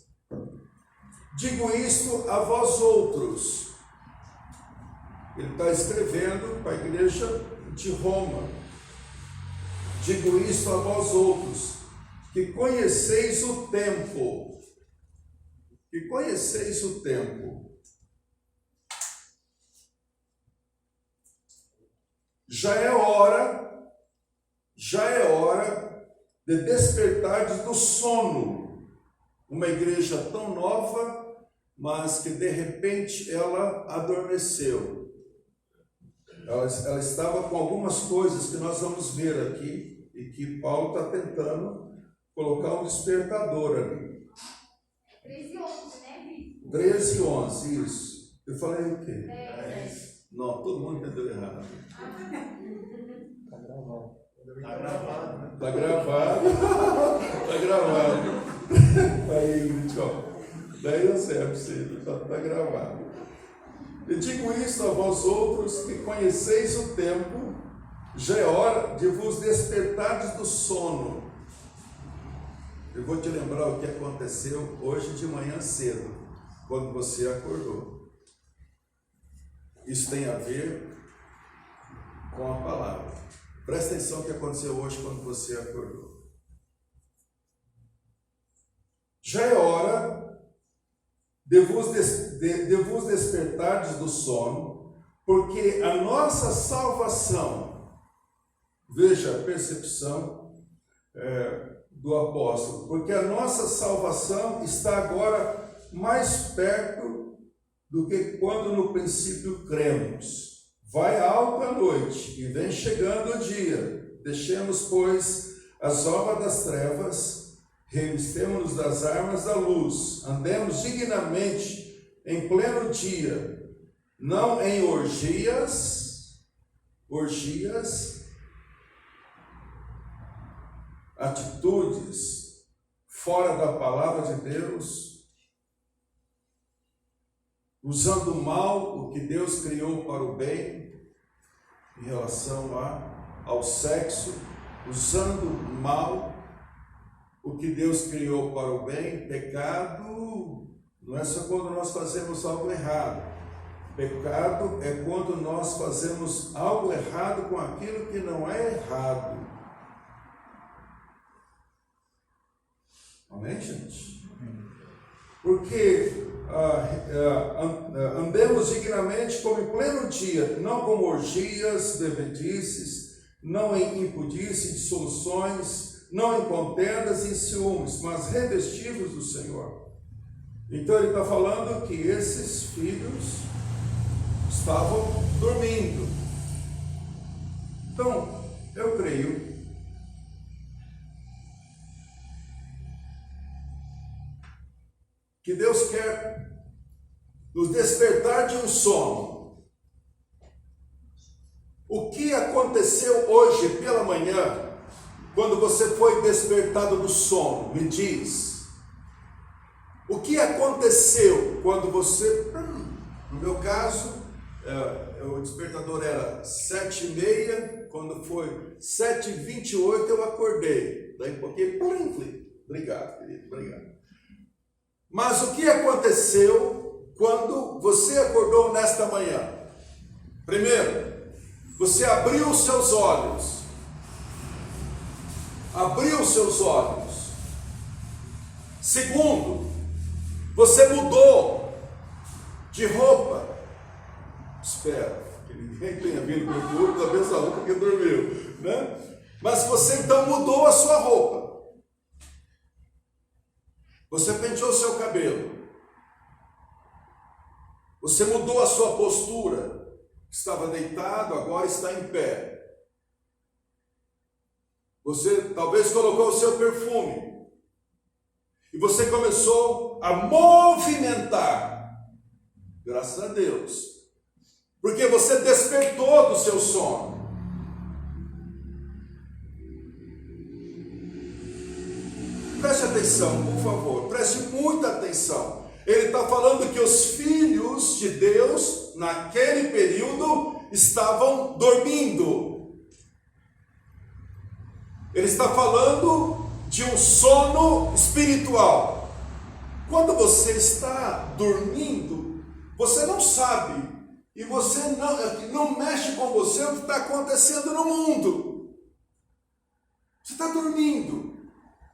Speaker 2: Digo isto a vós outros. Ele está escrevendo para a igreja de Roma. digo isto a vós outros, que conheceis o tempo. Que conheceis o tempo. Já é hora de despertardes do sono. Uma igreja tão nova, mas que de repente ela adormeceu. Ela estava com algumas coisas que nós vamos ver aqui, e que Paulo está tentando colocar um despertador ali.
Speaker 6: 13 e 11, né?
Speaker 2: 13 e 11, isso. Eu falei o quê?
Speaker 6: 10.
Speaker 2: Não, todo mundo entendeu errado.
Speaker 5: Está gravado, né?
Speaker 2: Está gravado. Está gravado. Aí, Ingrid, ó. Daí eu sei, está gravado. E digo isto a vós outros que conheceis o tempo, já é hora de vos despertardes do sono. Eu vou te lembrar o que aconteceu hoje de manhã cedo, quando você acordou. Isso tem a ver com a palavra. Presta atenção no que aconteceu hoje quando você acordou. Já é hora de vos despertardes do sono, porque a nossa salvação, veja a percepção do apóstolo, porque a nossa salvação está agora mais perto do que quando no princípio cremos. Vai alta a noite e vem chegando o dia. Deixemos, pois, as obras das trevas, revistemo-nos das armas da luz, andemos dignamente em pleno dia, não em orgias, atitudes fora da palavra de Deus, usando mal o que Deus criou para o bem, em relação ao sexo, usando mal o que Deus criou para o bem. Pecado não é só quando nós fazemos algo errado. Pecado é quando nós fazemos algo errado com aquilo que não é errado. Amém, gente? Porque andemos dignamente como em pleno dia, não com orgias, bebedices, não em impudice, dissoluções, não em contendas e ciúmes, mas revestivos do Senhor. Então ele está falando que esses filhos estavam dormindo. Então, eu creio que Deus quer nos despertar de um sono. O que aconteceu hoje pela manhã, quando você foi despertado do sono? Me diz. O que aconteceu quando você... No meu caso, o despertador era 7h30, quando foi 7h28 eu acordei. Daí um pouquinho, obrigado, querido, obrigado. Mas o que aconteceu quando você acordou nesta manhã? Primeiro, você abriu os seus olhos. Abriu os seus olhos. Segundo, você mudou de roupa. Espero que ninguém tenha vindo com o corpo da mesma roupa que dormiu, né? Mas você então mudou a sua roupa. Você penteou seu cabelo. Você mudou a sua postura. Estava deitado, agora está em pé. Você talvez colocou o seu perfume. E você começou a movimentar. Graças a Deus. Porque você despertou do seu sono. Preste atenção, por favor, preste muita atenção. Ele está falando que os filhos de Deus, naquele período, estavam dormindo. Ele está falando de um sono espiritual. Quando você está dormindo, você não sabe, e você não mexe com você o que está acontecendo no mundo. Você está dormindo.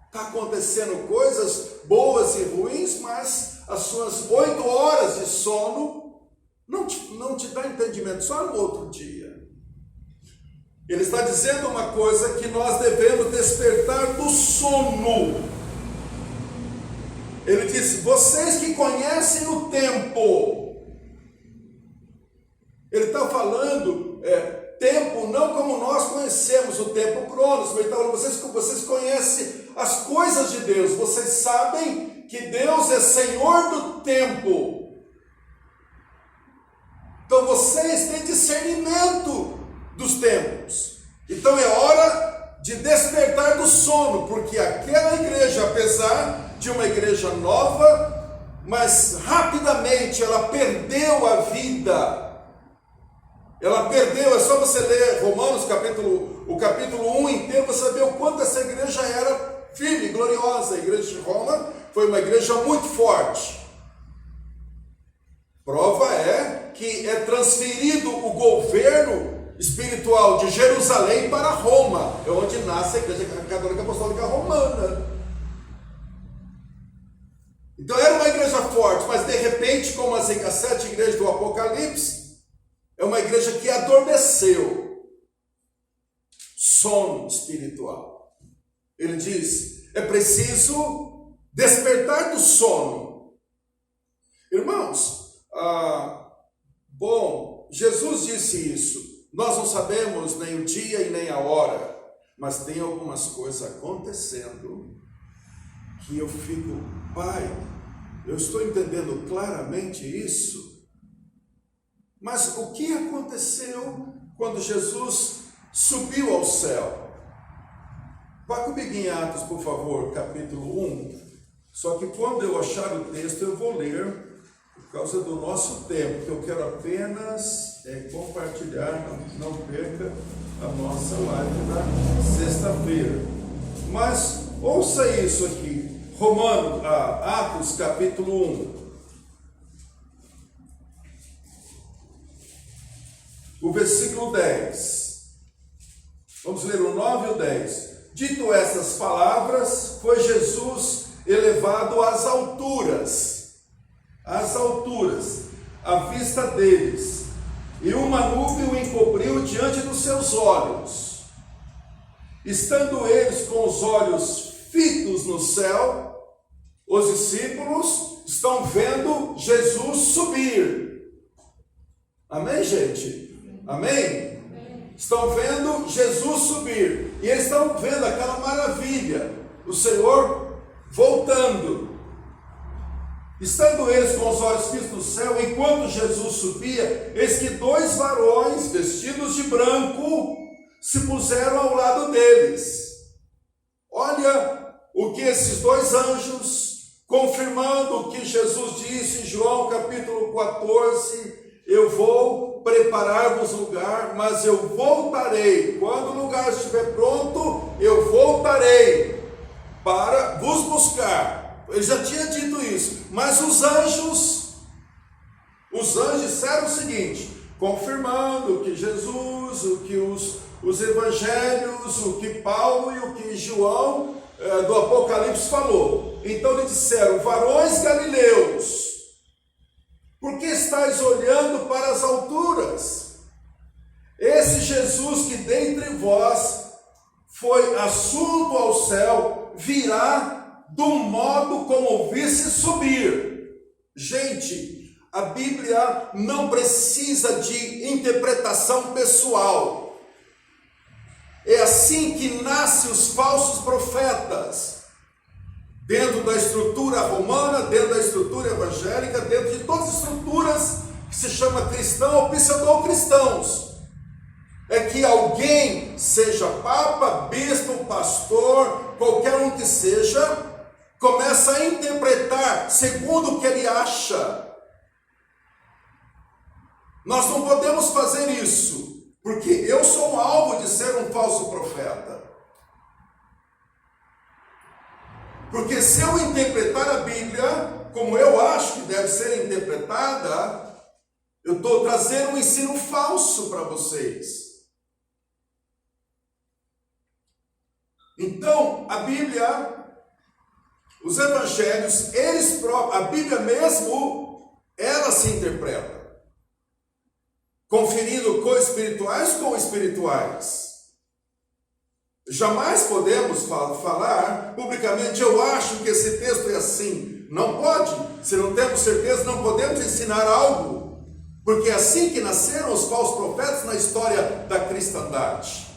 Speaker 2: Está acontecendo coisas boas e ruins, mas as suas 8 horas de sono não te dá entendimento, só no outro dia. Ele está dizendo uma coisa que nós devemos despertar do sono. Ele diz, vocês que conhecem o tempo. Ele está falando tempo não como nós conhecemos o tempo cronos, mas ele está falando, vocês conhecem as coisas de Deus, vocês sabem que Deus é Senhor do tempo. Então vocês têm discernimento dos tempos. Então é hora de despertar do sono, porque aquela igreja, apesar de uma igreja nova, mas rapidamente ela perdeu a vida. Ela perdeu, é só você ler Romanos, o capítulo 1 inteiro, você vai ver o quanto essa igreja era firme, gloriosa. A igreja de Roma foi uma igreja muito forte. Prova é que é transferido o governo espiritual de Jerusalém para Roma, é onde nasce a igreja católica apostólica romana. Então era uma igreja forte, mas de repente, como as 7 igrejas do Apocalipse, é uma igreja que adormeceu. Sono espiritual. Ele diz, é preciso despertar do sono. Irmãos, Jesus disse isso. Nós não sabemos nem o dia e nem a hora, mas tem algumas coisas acontecendo que eu fico, Pai, eu estou entendendo claramente isso. Mas o que aconteceu quando Jesus subiu ao céu? Vá comigo em Atos, por favor, capítulo 1. Só que quando eu achar o texto, eu vou ler, por causa do nosso tempo, que eu quero apenas compartilhar, não perca a nossa live da sexta-feira. Mas ouça isso aqui, Atos, capítulo 1. O versículo 10, vamos ler o 9 e o 10. Dito essas palavras, foi Jesus elevado às alturas, à vista deles, e uma nuvem o encobriu diante dos seus olhos. Estando eles com os olhos fitos no céu, os discípulos estão vendo Jesus subir. Amém, gente? Amém? Estão vendo Jesus subir. E eles estão vendo aquela maravilha. O Senhor voltando. Estando eles com os olhos fitos no céu, enquanto Jesus subia, eis que 2 varões vestidos de branco se puseram ao lado deles. Olha o que esses 2 anjos, confirmando o que Jesus disse em João capítulo 14, eu vou preparar-vos lugar, mas eu voltarei. Quando o lugar estiver pronto, eu voltarei para vos buscar. Ele já tinha dito isso. Mas os anjos disseram o seguinte, confirmando que Jesus, o que os evangelhos, o que Paulo e o que João do Apocalipse falou. Então lhe disseram, varões galileus, por que estáis olhando para as alturas? Esse Jesus que dentre vós foi assunto ao céu, virá do modo como o visse subir. Gente, a Bíblia não precisa de interpretação pessoal. É assim que nascem os falsos profetas. Dentro da estrutura romana, dentro da estrutura evangélica, dentro de todas as estruturas que se chama cristão ou pseudo-cristãos. É que alguém, seja papa, bispo, pastor, qualquer um que seja, começa a interpretar segundo o que ele acha. Nós não podemos fazer isso, porque eu sou alvo de ser um falso profeta. Porque se eu interpretar a Bíblia como eu acho que deve ser interpretada, eu estou trazendo um ensino falso para vocês. Então, a Bíblia, os evangelhos, eles próprios, a Bíblia mesmo, ela se interpreta, conferindo co-espirituais com espirituais. Jamais podemos falar publicamente, eu acho que esse texto é assim. Não pode. Se não temos certeza, não podemos ensinar algo. Porque é assim que nasceram os falsos profetas na história da cristandade.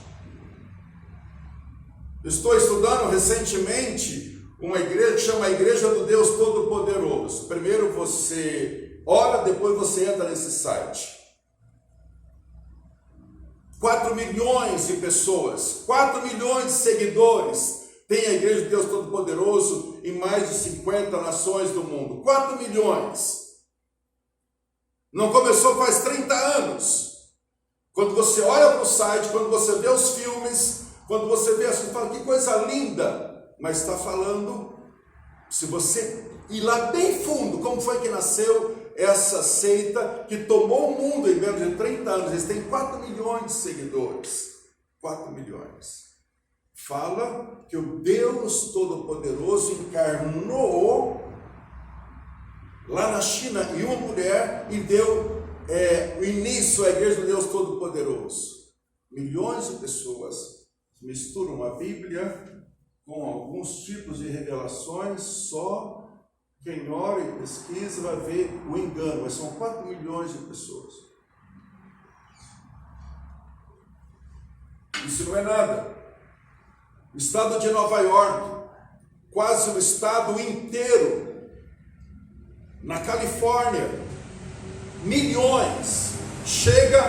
Speaker 2: Estou estudando recentemente uma igreja que chama a Igreja do Deus Todo-Poderoso. Primeiro você ora, depois você entra nesse site. 4 milhões de pessoas, 4 milhões de seguidores tem a Igreja de Deus Todo-Poderoso em mais de 50 nações do mundo. 4 milhões. Não começou faz 30 anos. Quando você olha para o site, quando você vê os filmes, quando você vê assim, fala que coisa linda. Mas está falando, se você ir lá bem fundo, como foi que nasceu essa seita que tomou o mundo em menos de 30 anos, eles têm 4 milhões de seguidores. 4 milhões. Fala que o Deus Todo-Poderoso encarnou lá na China em uma mulher e deu o início à Igreja do Deus Todo-Poderoso. Milhões de pessoas misturam a Bíblia com alguns tipos de revelações, só quem ora e pesquisa vai ver o engano, mas são 4 milhões de pessoas. Isso não é nada. O estado de Nova York, quase o estado inteiro, na Califórnia, milhões, chega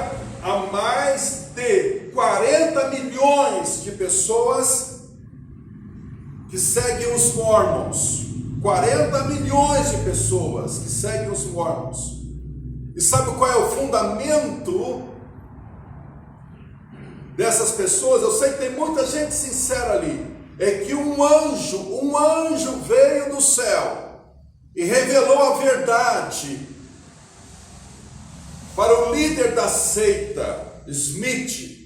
Speaker 2: a mais de 40 milhões de pessoas que seguem os Mormons. 40 milhões de pessoas que seguem os Mormons. E sabe qual é o fundamento dessas pessoas? Eu sei que tem muita gente sincera ali. É que um anjo veio do céu e revelou a verdade para o líder da seita, Smith.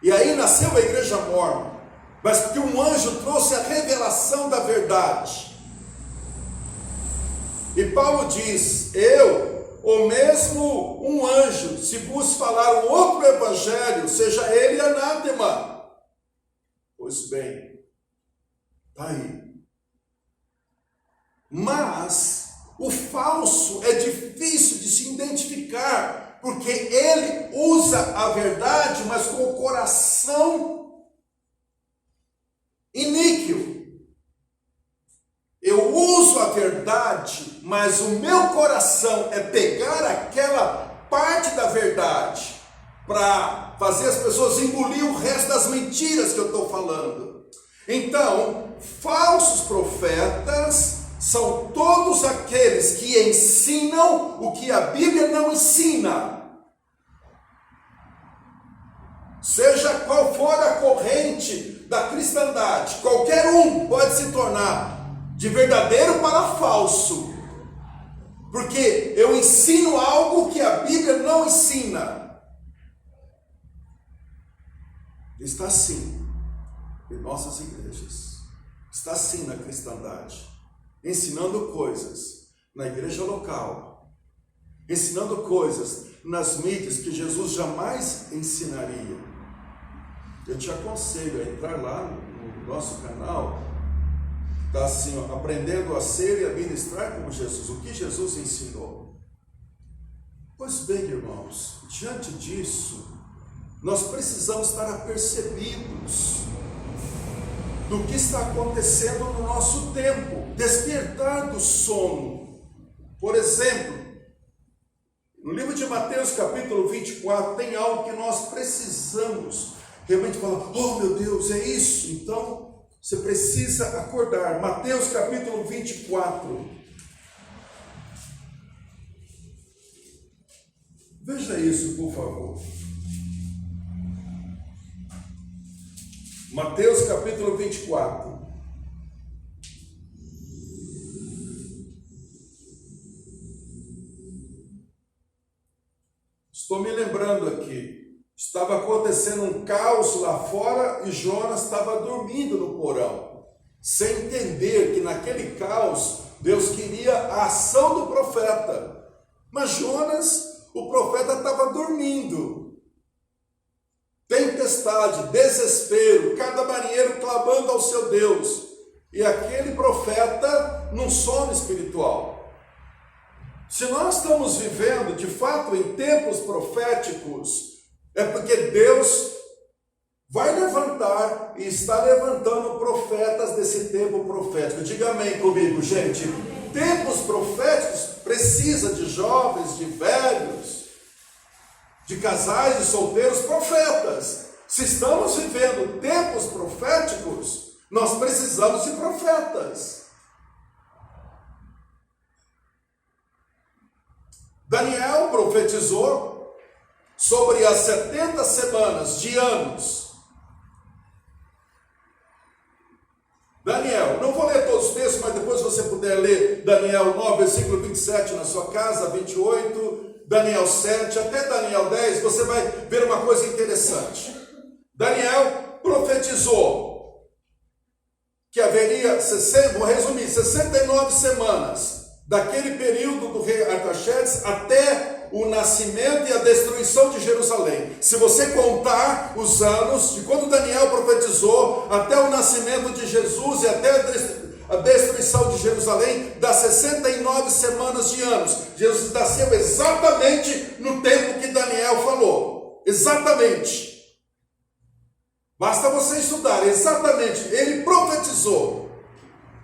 Speaker 2: E aí nasceu a Igreja Mormon. Mas porque um anjo trouxe a revelação da verdade. E Paulo diz, eu, ou mesmo um anjo, se vos falar um outro evangelho, seja ele anátema. Pois bem, está aí. Mas o falso é difícil de se identificar, porque ele usa a verdade, mas com o coração iníquo. Eu uso a verdade, mas o meu coração é pegar aquela parte da verdade para fazer as pessoas engolir o resto das mentiras que eu estou falando. Então, falsos profetas são todos aqueles que ensinam o que a Bíblia não ensina. Seja qual for a corrente da cristandade, qualquer um pode se tornar de verdadeiro para falso, porque eu ensino algo que a Bíblia não ensina. Está assim em nossas igrejas, está assim na cristandade, ensinando coisas na igreja local, ensinando coisas nas mídias que Jesus jamais ensinaria. Eu te aconselho a entrar lá no nosso canal, está assim, ó, aprendendo a ser e a ministrar como Jesus, o que Jesus ensinou. Pois bem, irmãos, diante disso, nós precisamos estar apercebidos do que está acontecendo no nosso tempo, despertar do sono. Por exemplo, no livro de Mateus capítulo 24, tem algo que nós precisamos realmente falar, oh meu Deus, é isso? Então, você precisa acordar. Mateus capítulo 24. Veja isso, por favor. Mateus capítulo 24. Estou me lembrando aqui. Estava acontecendo um caos lá fora e Jonas estava dormindo no porão, sem entender que naquele caos Deus queria a ação do profeta. Mas Jonas, o profeta, estava dormindo. Tempestade, desespero, cada marinheiro clamando ao seu Deus. E aquele profeta num sono espiritual. Se nós estamos vivendo, de fato, em tempos proféticos, é porque Deus vai levantar e está levantando profetas desse tempo profético. Diga amém comigo, gente. Tempos proféticos precisa de jovens, de velhos, de casais, de solteiros, profetas. Se estamos vivendo tempos proféticos, nós precisamos de profetas. Daniel profetizou sobre as 70 semanas de anos. Daniel, não vou ler todos os textos, mas depois se você puder ler Daniel 9, versículo 27 na sua casa, 28, Daniel 7, até Daniel 10, você vai ver uma coisa interessante. Daniel profetizou que haveria, vou resumir, 69 semanas daquele período do rei Artaxerxes até o nascimento e a destruição de Jerusalém. Se você contar os anos de quando Daniel profetizou até o nascimento de Jesus e até a destruição de Jerusalém, dá 69 semanas de anos. Jesus nasceu exatamente no tempo que Daniel falou. Exatamente. Basta você estudar, exatamente. Ele profetizou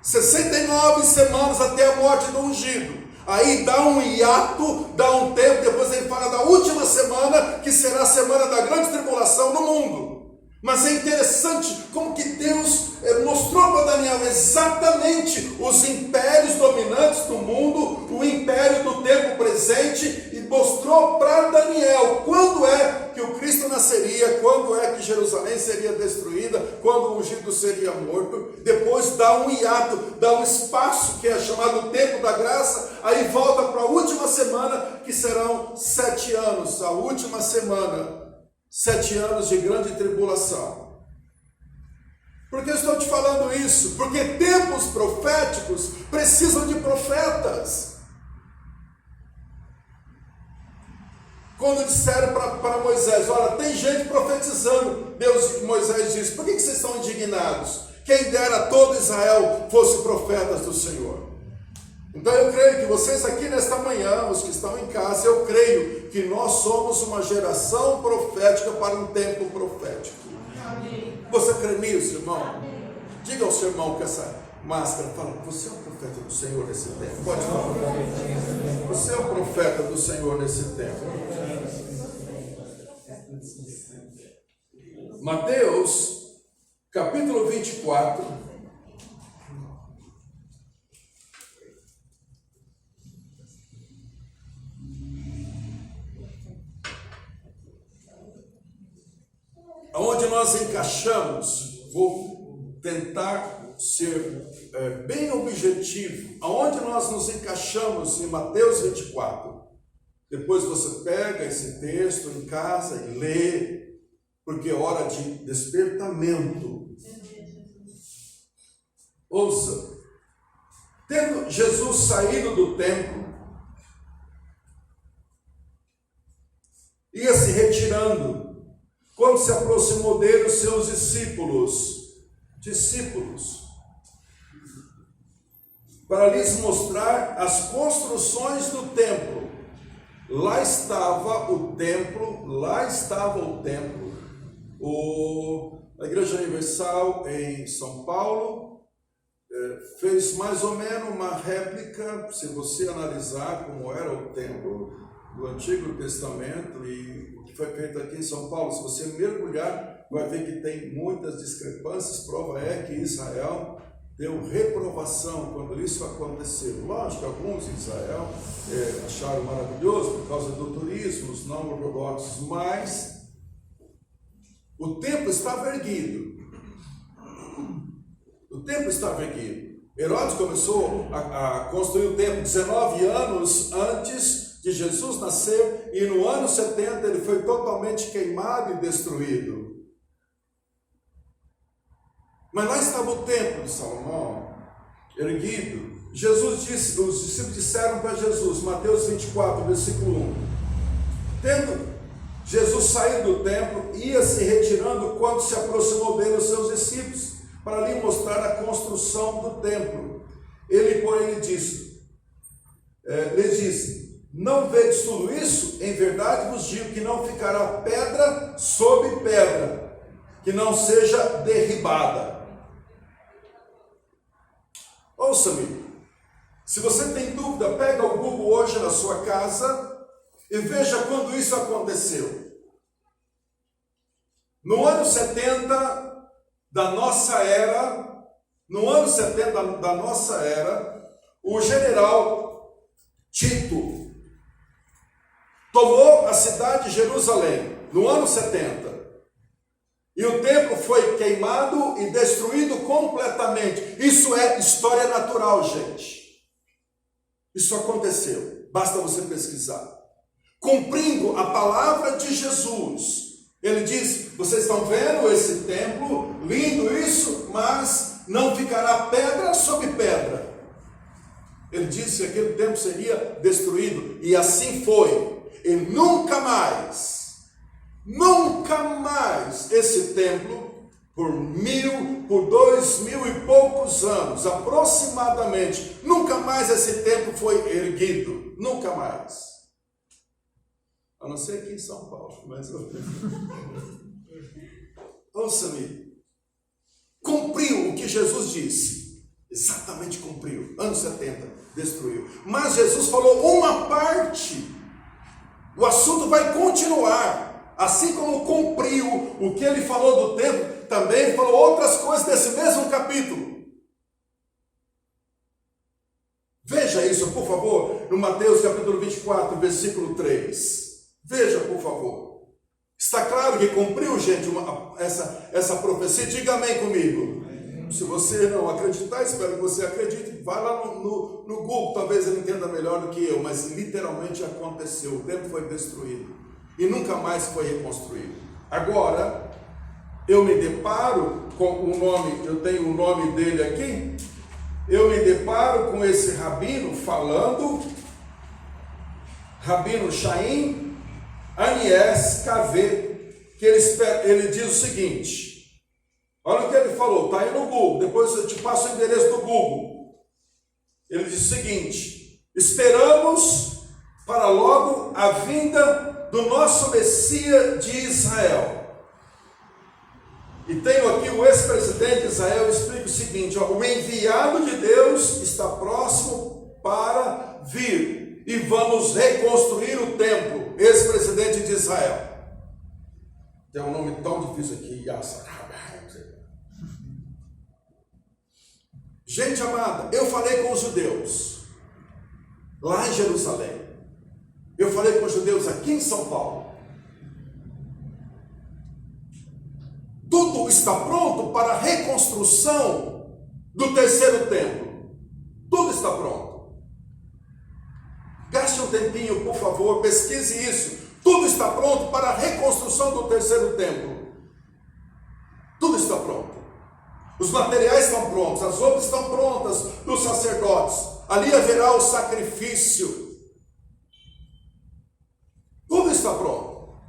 Speaker 2: 69 semanas até a morte do ungido. Aí dá um hiato, dá um tempo, depois ele fala da última semana, que será a semana da grande tribulação no mundo. Mas é interessante como que Deus mostrou para Daniel exatamente os impérios dominantes do mundo, o império do tempo presente, e mostrou para Daniel quando é que o Cristo nasceria, quando é que Jerusalém seria destruída, quando o ungido seria morto. Depois dá um hiato, dá um espaço que é chamado tempo da graça, aí volta para a última semana, que serão 7 anos, a última semana. 7 anos de grande tribulação. Por que eu estou te falando isso? Porque tempos proféticos precisam de profetas. Quando disseram para Moisés, olha, tem gente profetizando, Moisés disse, por que vocês estão indignados? Quem dera todo Israel fosse profetas do Senhor. Então eu creio que vocês aqui nesta manhã, os que estão em casa, eu creio que nós somos uma geração profética para um tempo profético. Amém. Você crê nisso, irmão? Amém. Diga ao seu irmão com essa máscara, fala, você é o profeta do Senhor nesse tempo. Pode falar. Você é o profeta do Senhor nesse tempo. Mateus, capítulo 24. Onde nós encaixamos, vou tentar ser bem objetivo, aonde nós nos encaixamos em Mateus 24. Depois você pega esse texto em casa e lê, porque é hora de despertamento. Ouça, tendo Jesus saído do templo, ia se retirando, quando se aproximou dele os seus discípulos, para lhes mostrar as construções do templo. Lá estava o templo, a Igreja Universal em São Paulo fez mais ou menos uma réplica, se você analisar como era o templo do Antigo Testamento e o que foi feito aqui em São Paulo. Se você mergulhar, vai ver que tem muitas discrepâncias. Prova é que Israel deu reprovação quando isso aconteceu. Lógico, alguns em Israel acharam maravilhoso por causa do turismo, os não ortodoxos, mas o templo estava erguido. O templo estava erguido. Herodes começou a construir o templo 19 anos antes de Jesus nascer, e no ano 70 ele foi totalmente queimado e destruído. Mas lá estava o templo de Salomão, erguido. Jesus disse, os discípulos disseram para Jesus, Mateus 24, versículo 1, tendo Jesus saído do templo, ia se retirando quando se aproximou dele os seus discípulos, para lhe mostrar a construção do templo. Ele, porém, lhe disse, não vedes tudo isso? Em verdade vos digo que não ficará pedra sobre pedra, que não seja derribada. Ouça-me, se você tem dúvida, pega o Google hoje na sua casa e veja quando isso aconteceu. No ano 70 da nossa era, o general Tito tomou a cidade de Jerusalém, no ano 70. E o templo foi queimado e destruído completamente. Isso é história natural, gente. Isso aconteceu. Basta você pesquisar. Cumprindo a palavra de Jesus. Ele diz, vocês estão vendo esse templo? Lindo isso, mas não ficará pedra sobre pedra. Ele disse que aquele templo seria destruído. E assim foi. E nunca mais esse templo, por 2000 e poucos anos, aproximadamente, nunca mais esse templo foi erguido. Nunca mais. A não ser aqui em São Paulo, mas ouça-me. Cumpriu o que Jesus disse. Exatamente cumpriu. Anos 70, destruiu. Mas Jesus falou uma parte. O assunto vai continuar. Assim como cumpriu o que ele falou do templo, também ele falou outras coisas desse mesmo capítulo. Veja isso, por favor, no Mateus capítulo 24, versículo 3. Veja, por favor. Está claro que cumpriu, gente, essa profecia? Diga amém comigo. Se você não acreditar, espero que você acredite. Vai lá no Google, talvez ele entenda melhor do que eu, mas literalmente aconteceu. O templo foi destruído e nunca mais foi reconstruído. Agora, eu me deparo com o nome, eu tenho o nome dele aqui, eu me deparo com esse rabino falando, Rabino Chaim Anies Cavê, que ele diz o seguinte, olha o que ele falou, está aí no Google, depois eu te passo o endereço do Google. Ele diz o seguinte, esperamos para logo a vinda do nosso Messias de Israel. E tenho aqui o ex-presidente de Israel, explica o seguinte, o enviado de Deus está próximo para vir e vamos reconstruir o templo, ex-presidente de Israel. Tem um nome tão difícil aqui, gente amada, eu falei com os judeus lá em Jerusalém. Eu falei com os judeus aqui em São Paulo. Tudo está pronto para a reconstrução do terceiro templo. Tudo está pronto. Gaste um tempinho, por favor, pesquise isso. Tudo está pronto para a reconstrução do terceiro templo. Tudo está pronto. Os materiais estão prontos, as obras estão prontas dos sacerdotes. Ali haverá o sacrifício. Tudo está pronto.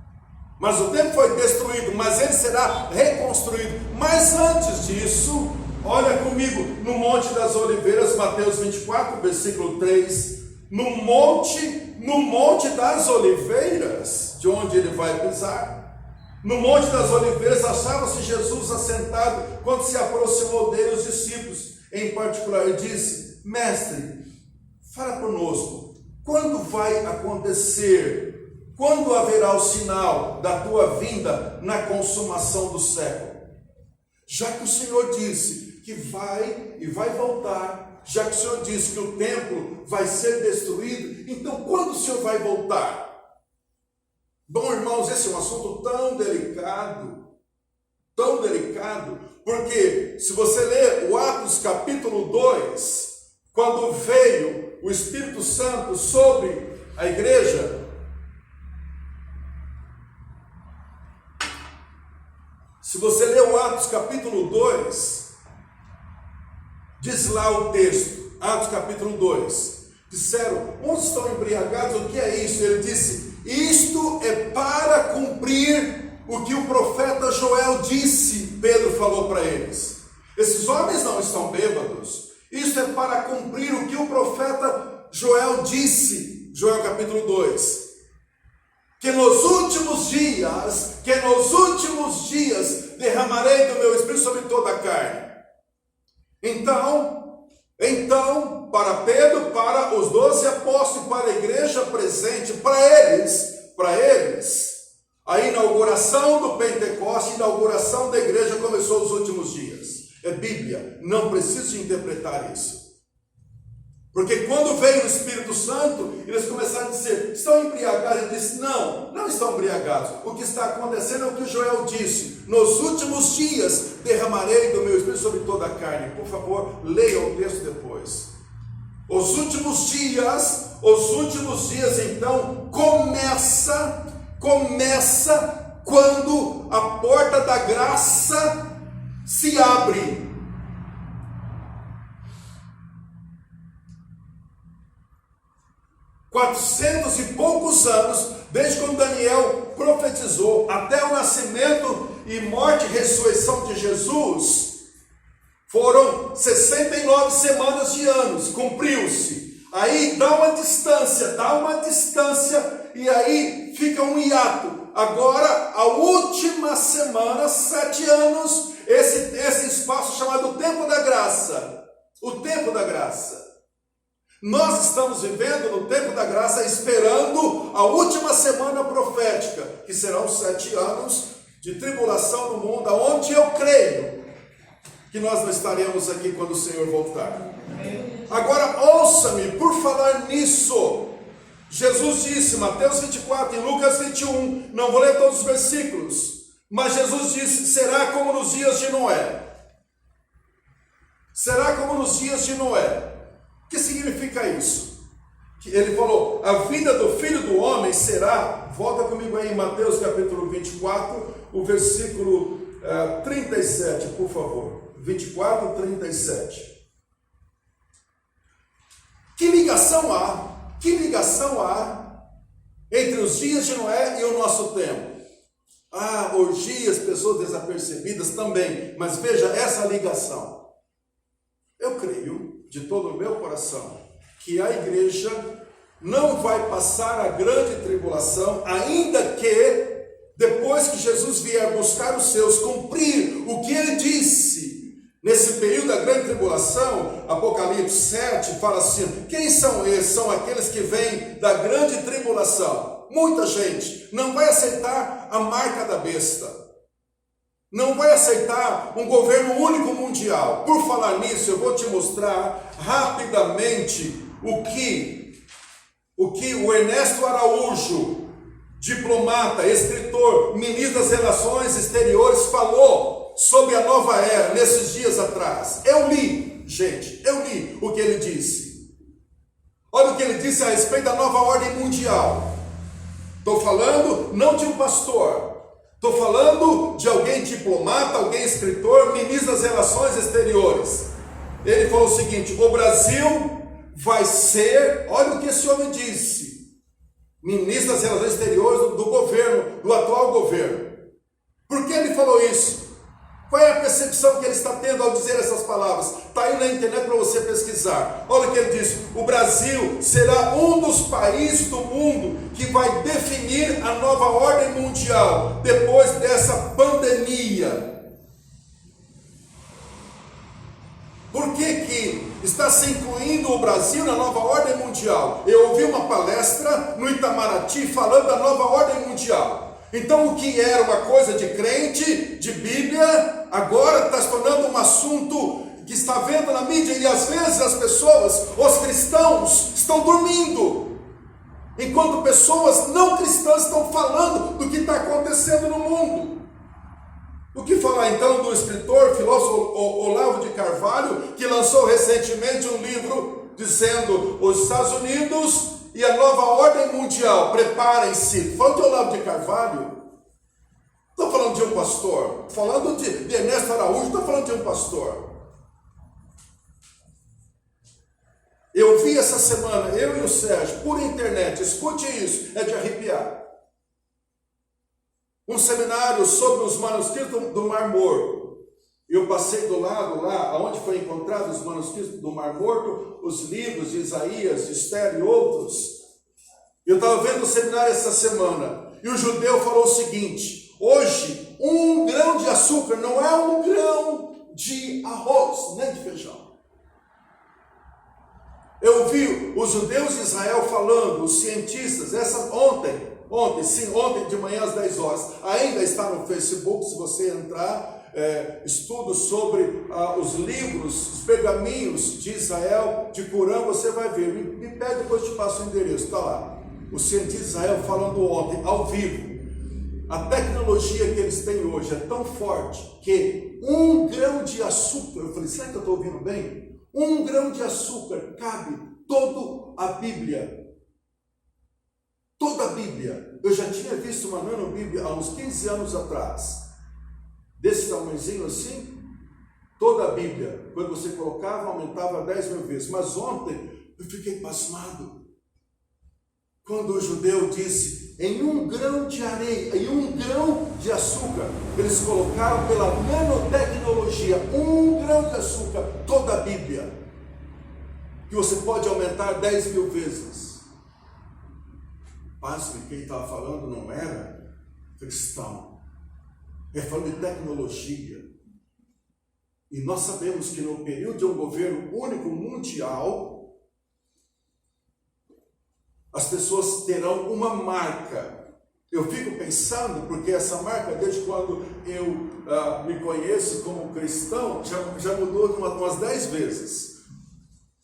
Speaker 2: Mas o templo foi destruído, mas ele será reconstruído. Mas antes disso, olha comigo no Monte das Oliveiras, Mateus 24, versículo 3. No Monte das Oliveiras, de onde ele vai pisar. No Monte das Oliveiras achava-se Jesus assentado, quando se aproximou dele os discípulos. Em particular, ele disse, mestre, fala conosco, quando vai acontecer? Quando haverá o sinal da tua vinda na consumação do século? Já que o Senhor disse que vai e vai voltar, já que o Senhor disse que o templo vai ser destruído, então quando o Senhor vai voltar? Bom, irmãos, esse é um assunto tão delicado, porque se você ler o Atos capítulo 2, quando veio o Espírito Santo sobre A igreja se você ler o Atos capítulo 2, diz lá o texto, Atos capítulo 2, disseram, uns estão embriagados, o que é isso? Ele disse, isto é para cumprir o que o profeta Joel disse, Pedro falou para eles. Esses homens não estão bêbados, isto é para cumprir o que o profeta Joel disse, Joel capítulo 2, que nos últimos dias derramarei do meu espírito sobre toda a carne. Então, para Pedro, para os 12 apóstolos, para a igreja presente, para eles, a inauguração do Pentecostes, a inauguração da igreja começou nos últimos dias. É Bíblia, não preciso interpretar isso. Porque quando veio o Espírito Santo, eles começaram a dizer, estão embriagados? Ele disse, não estão embriagados. O que está acontecendo é o que Joel disse, nos últimos dias derramarei do meu Espírito sobre toda a carne. Por favor, leia o texto depois. Os últimos dias então, começa quando a porta da graça se abre. 400 e poucos anos, desde quando Daniel profetizou, até o nascimento e morte e ressurreição de Jesus, foram 69 semanas de anos, cumpriu-se. Aí dá uma distância, e aí fica um hiato. Agora, a última semana, 7 anos, esse espaço chamado Tempo da Graça. O Tempo da Graça. Nós estamos vivendo no tempo da graça, esperando a última semana profética, que serão 7 anos de tribulação no mundo, onde eu creio que nós não estaremos aqui quando o Senhor voltar. Agora ouça-me, por falar nisso, Jesus disse, Mateus 24 e Lucas 21, não vou ler todos os versículos, mas Jesus disse, será como nos dias de Noé. Será como nos dias de Noé. O que significa isso? Que ele falou, a vinda do Filho do Homem será, volta comigo aí em Mateus capítulo 24, o versículo 37, por favor. 24, 37. Que ligação há entre os dias de Noé e o nosso tempo? Orgias, pessoas desapercebidas também, mas veja essa ligação. Eu creio de todo o meu coração que a igreja não vai passar a grande tribulação, ainda que depois que Jesus vier buscar os seus, cumprir o que ele disse nesse período da grande tribulação. Apocalipse 7 fala assim, quem são esses? São aqueles que vêm da grande tribulação. Muita gente não vai aceitar a marca da besta, não vai aceitar um governo único mundial. Por falar nisso, eu vou te mostrar rapidamente o que o Ernesto Araújo, diplomata, escritor, ministro das Relações Exteriores, falou sobre a nova era nesses dias atrás. Eu li o que ele disse. Olha o que ele disse a respeito da nova ordem mundial. Estou falando não de um pastor, estou falando de alguém diplomata, alguém escritor, ministro das Relações Exteriores. Ele falou o seguinte, o Brasil vai ser, olha o que esse homem disse, ministro das Relações Exteriores do governo, do atual governo. Por que ele falou isso? Qual é a percepção que ele está tendo ao dizer essas palavras? Está aí na internet para você pesquisar. Olha o que ele disse, o Brasil será um dos países do mundo que vai definir a nova ordem mundial depois dessa pandemia. Por que está se incluindo o Brasil na nova ordem mundial? Eu ouvi uma palestra no Itamaraty falando da nova ordem mundial. Então o que era uma coisa de crente, de Bíblia, agora está se tornando um assunto que está vendo na mídia, e às vezes as pessoas, os cristãos, estão dormindo, enquanto pessoas não cristãs estão falando do que está acontecendo no mundo. O que falar então do escritor, filósofo Olavo de Carvalho, que lançou recentemente um livro dizendo: os Estados Unidos e a nova ordem mundial, preparem-se. Falando de Olavo de Carvalho, estou falando de um pastor. Falando de Ernesto Araújo, estou falando de um pastor. Eu vi essa semana, eu e o Sérgio, por internet, escute isso, é de arrepiar. Um seminário sobre os manuscritos do Mar Morto. Eu passei do lado lá, onde foi encontrado os manuscritos do Mar Morto, os livros de Isaías, de Esther e outros. Eu estava vendo o seminário essa semana, e o judeu falou o seguinte: hoje, 1 grão de açúcar não é 1 grão de arroz, nem de feijão. Eu vi os judeus de Israel falando, os cientistas, ontem de manhã às 10 horas, ainda está no Facebook, se você entrar, estudos sobre os livros, os pergaminhos de Israel, de Corão, você vai ver. Me pede, depois te passo o endereço, está lá. Os cientistas de Israel falando ontem, ao vivo. A tecnologia que eles têm hoje é tão forte que 1 grão de açúcar, eu falei, será que eu estou ouvindo bem? 1 grão de açúcar cabe toda a Bíblia. Toda a Bíblia. Eu já tinha visto uma nanobíblia há uns 15 anos atrás. Desse tamanhozinho assim, toda a Bíblia. Quando você colocava, aumentava 10 mil vezes. Mas ontem eu fiquei pasmado. Quando o judeu disse, em 1 grão de areia, em 1 grão de açúcar, eles colocaram pela nanotecnologia, 1 grão de açúcar, toda a Bíblia. Que você pode aumentar 10 mil vezes. Pasme, quem estava falando não era cristão. É falando de tecnologia. E nós sabemos que no período de um governo único mundial, as pessoas terão uma marca. Eu fico pensando, porque essa marca, desde quando eu me conheço como cristão, já mudou umas 10 vezes.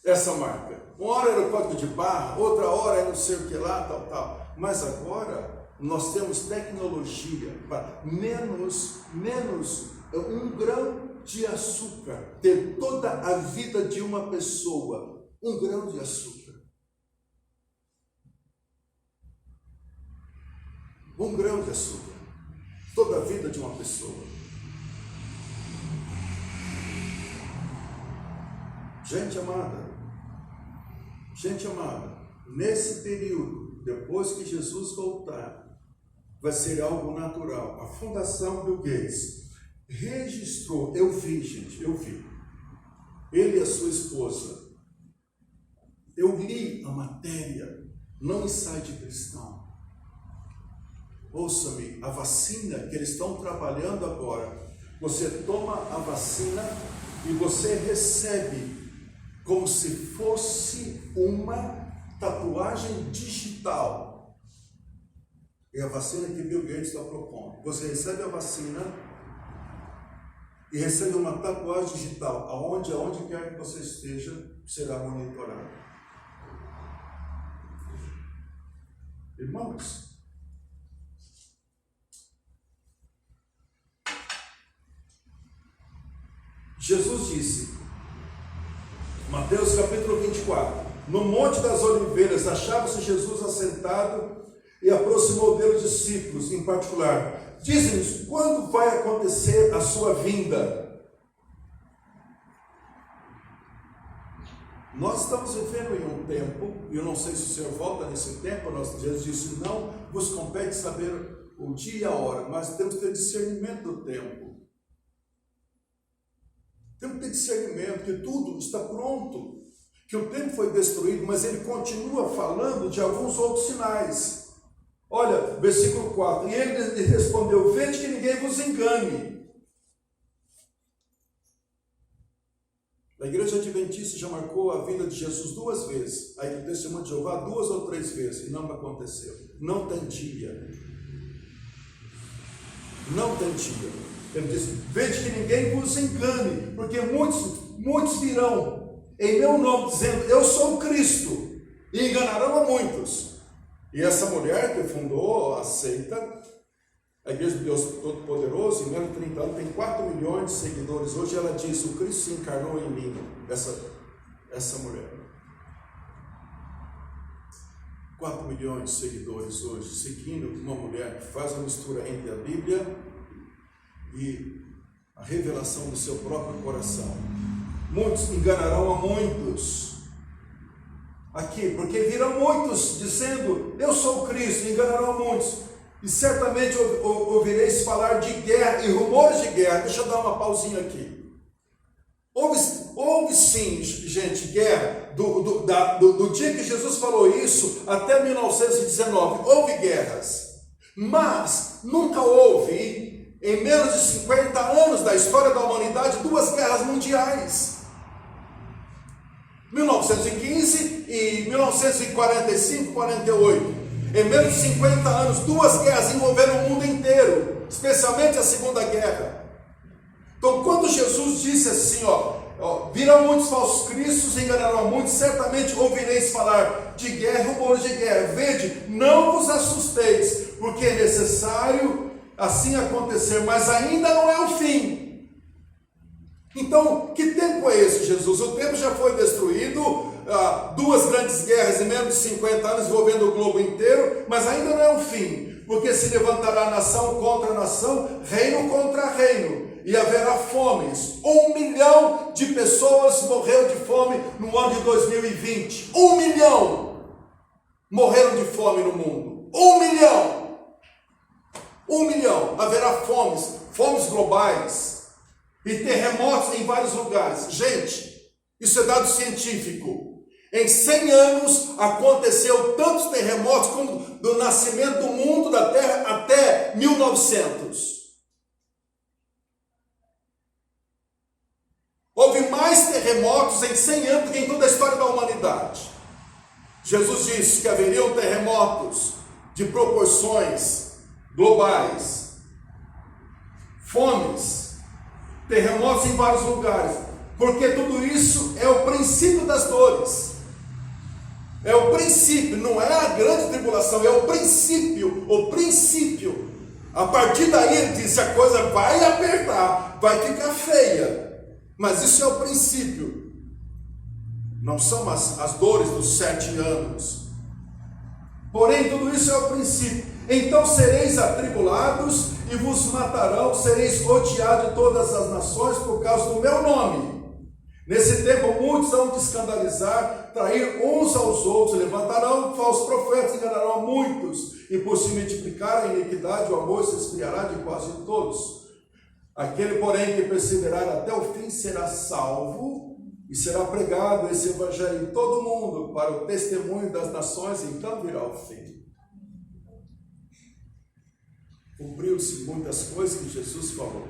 Speaker 2: Essa marca. Uma hora era o código de barra, outra hora era não sei o que lá, tal. Mas agora nós temos tecnologia para menos 1 grão de açúcar ter toda a vida de uma pessoa. 1 grão de açúcar. 1 grão de açúcar. Toda a vida de uma pessoa. Gente amada, nesse período, depois que Jesus voltar, vai ser algo natural. A Fundação Bill Gates registrou, eu vi. Ele e a sua esposa. Eu li a matéria, não ensaio de cristão. Ouça-me, a vacina que eles estão trabalhando agora, você toma a vacina e você recebe como se fosse uma tatuagem digital. É a vacina que Bill Gates está propondo. Você recebe a vacina e recebe uma tatuagem digital, aonde quer que você esteja, será monitorado. Irmãos, Jesus disse, Mateus capítulo 24, no Monte das Oliveiras, achava-se Jesus assentado e aproximou dele os discípulos, em particular. Diz-nos, quando vai acontecer a sua vinda? Nós estamos vivendo em um tempo, e eu não sei se o Senhor volta nesse tempo, Jesus disse, não vos compete saber o dia e a hora, mas temos que ter discernimento do tempo. Temos que ter discernimento que tudo está pronto, que o tempo foi destruído, mas ele continua falando de alguns outros sinais. Olha, versículo 4, e ele respondeu, vede que ninguém vos engane. A igreja adventista já marcou a vida de Jesus 2 vezes, aí o testemunho de Jeová 2 ou 3 vezes, e não aconteceu. Não tem dia. Não tem dia. Ele diz, vede que ninguém vos engane, porque muitos virão em meu nome, dizendo, eu sou o Cristo, e enganarão a muitos. E essa mulher que fundou a seita, a Igreja de Deus Todo-Poderoso, em menos de 30 anos, tem 4 milhões de seguidores. Hoje ela diz, o Cristo se encarnou em mim, essa mulher. 4 milhões de seguidores hoje, seguindo uma mulher que faz a mistura entre a Bíblia e a revelação do seu próprio coração. Muitos enganarão a muitos. Aqui, porque virão muitos dizendo, eu sou o Cristo, enganarão a muitos. E certamente ouvireis falar de guerra e rumores de guerra. Deixa eu dar uma pausinha aqui. Houve sim, gente, guerra. Do dia que Jesus falou isso até 1919, houve guerras. Mas nunca houve, em menos de 50 anos da história da humanidade, 2 guerras mundiais. 1915 e 1945, 48. Em menos de 50 anos, 2 guerras envolveram o mundo inteiro, especialmente a Segunda Guerra. Então, quando Jesus disse assim, virão muitos falsos cristos, enganarão a muitos, certamente ouvireis falar de guerra, rumores de guerra. Vede, não vos assusteis, porque é necessário assim acontecer, mas ainda não é o fim. Então, que tempo é esse, Jesus? O tempo já foi destruído, 2 grandes guerras em menos de 50 anos envolvendo o globo inteiro, mas ainda não é o fim, porque se levantará nação contra nação, reino contra reino, e haverá fomes. 1 milhão de pessoas morreram de fome no ano de 2020. 1 milhão morreram de fome no mundo. 1 milhão. 1 milhão. Haverá fomes globais. E terremotos em vários lugares. Gente, isso é dado científico. Em 100 anos aconteceu tantos terremotos como do nascimento do mundo, da Terra, até 1900. Houve mais terremotos em 100 anos do que em toda a história da humanidade. Jesus disse que haveriam terremotos de proporções globais, fomes, terremotos em vários lugares, porque tudo isso é o princípio das dores. É o princípio, não é a grande tribulação, é o princípio. A partir daí ele disse, a coisa vai apertar, vai ficar feia. Mas isso é o princípio. Não são as dores dos 7 anos. Porém, tudo isso é o princípio. Então sereis atribulados e vos matarão, sereis odiados de todas as nações por causa do meu nome. Nesse tempo muitos vão te escandalizar, trair uns aos outros, levantarão falsos profetas, enganarão a muitos, e por se multiplicar a iniquidade, o amor se esfriará de quase todos. Aquele, porém, que perseverar até o fim será salvo, e será pregado esse evangelho em todo o mundo, para o testemunho das nações, então virá o fim. Cumpriu-se muitas coisas que Jesus falou.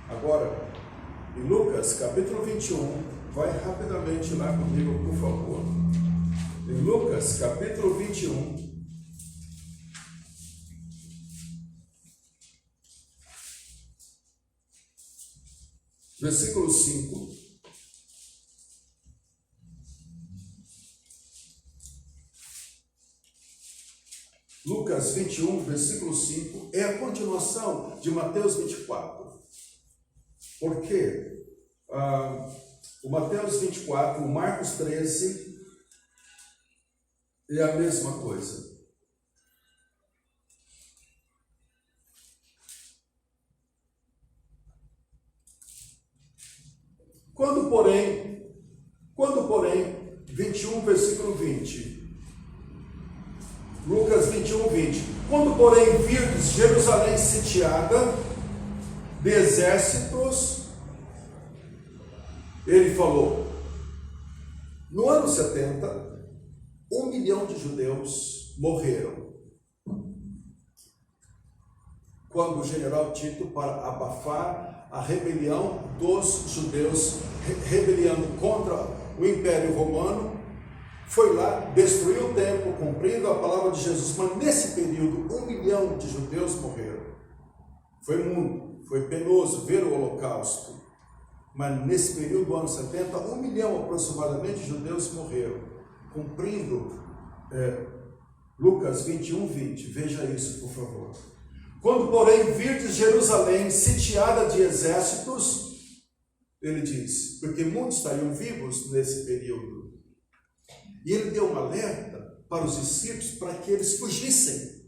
Speaker 2: Agora, em Lucas capítulo 21, vai rapidamente lá comigo, por favor. Em Lucas capítulo 21, versículo 5. Lucas 21, versículo 5, é a continuação de Mateus 24. Porque o Mateus 24, o Marcos 13, é a mesma coisa. Quando, porém, 21, versículo 20. Lucas 21, 20. Quando, porém, virdes Jerusalém sitiada de exércitos, ele falou, no ano 70, 1 milhão de judeus morreram. Quando o general Tito, para abafar a rebelião dos judeus, rebeliando contra o Império Romano, foi lá, destruiu o templo, cumprindo a palavra de Jesus. Mas nesse período, 1 milhão de judeus morreram. Foi muito, foi penoso ver o holocausto. Mas nesse período do ano 70, 1 milhão aproximadamente de judeus morreram, cumprindo Lucas 21, 20. Veja isso, por favor. Quando, porém, virdes Jerusalém sitiada de exércitos, ele diz, porque muitos estariam vivos nesse período. E ele deu um alerta para os discípulos para que eles fugissem.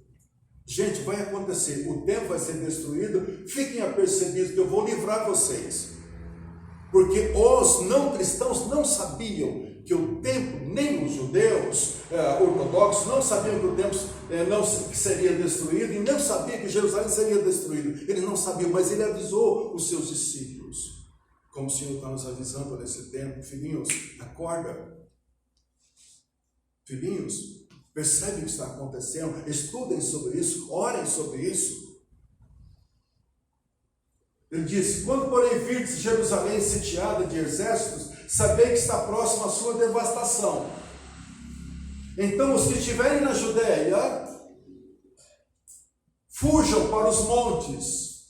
Speaker 2: Gente, vai acontecer, o templo vai ser destruído, fiquem apercebidos que eu vou livrar vocês. Porque os não cristãos não sabiam que o templo, nem os judeus ortodoxos não sabiam que o templo não seria destruído, e não sabiam que Jerusalém seria destruído. Eles não sabiam, mas ele avisou os seus discípulos. Como o Senhor está nos avisando nesse tempo, filhinhos, acorda. Filhinhos, percebem o que está acontecendo, estudem sobre isso, orem sobre isso. Ele disse: quando porém virdes Jerusalém sitiada de exércitos, sabei que está próxima a sua devastação. Então os que estiverem na Judéia, fujam para os montes.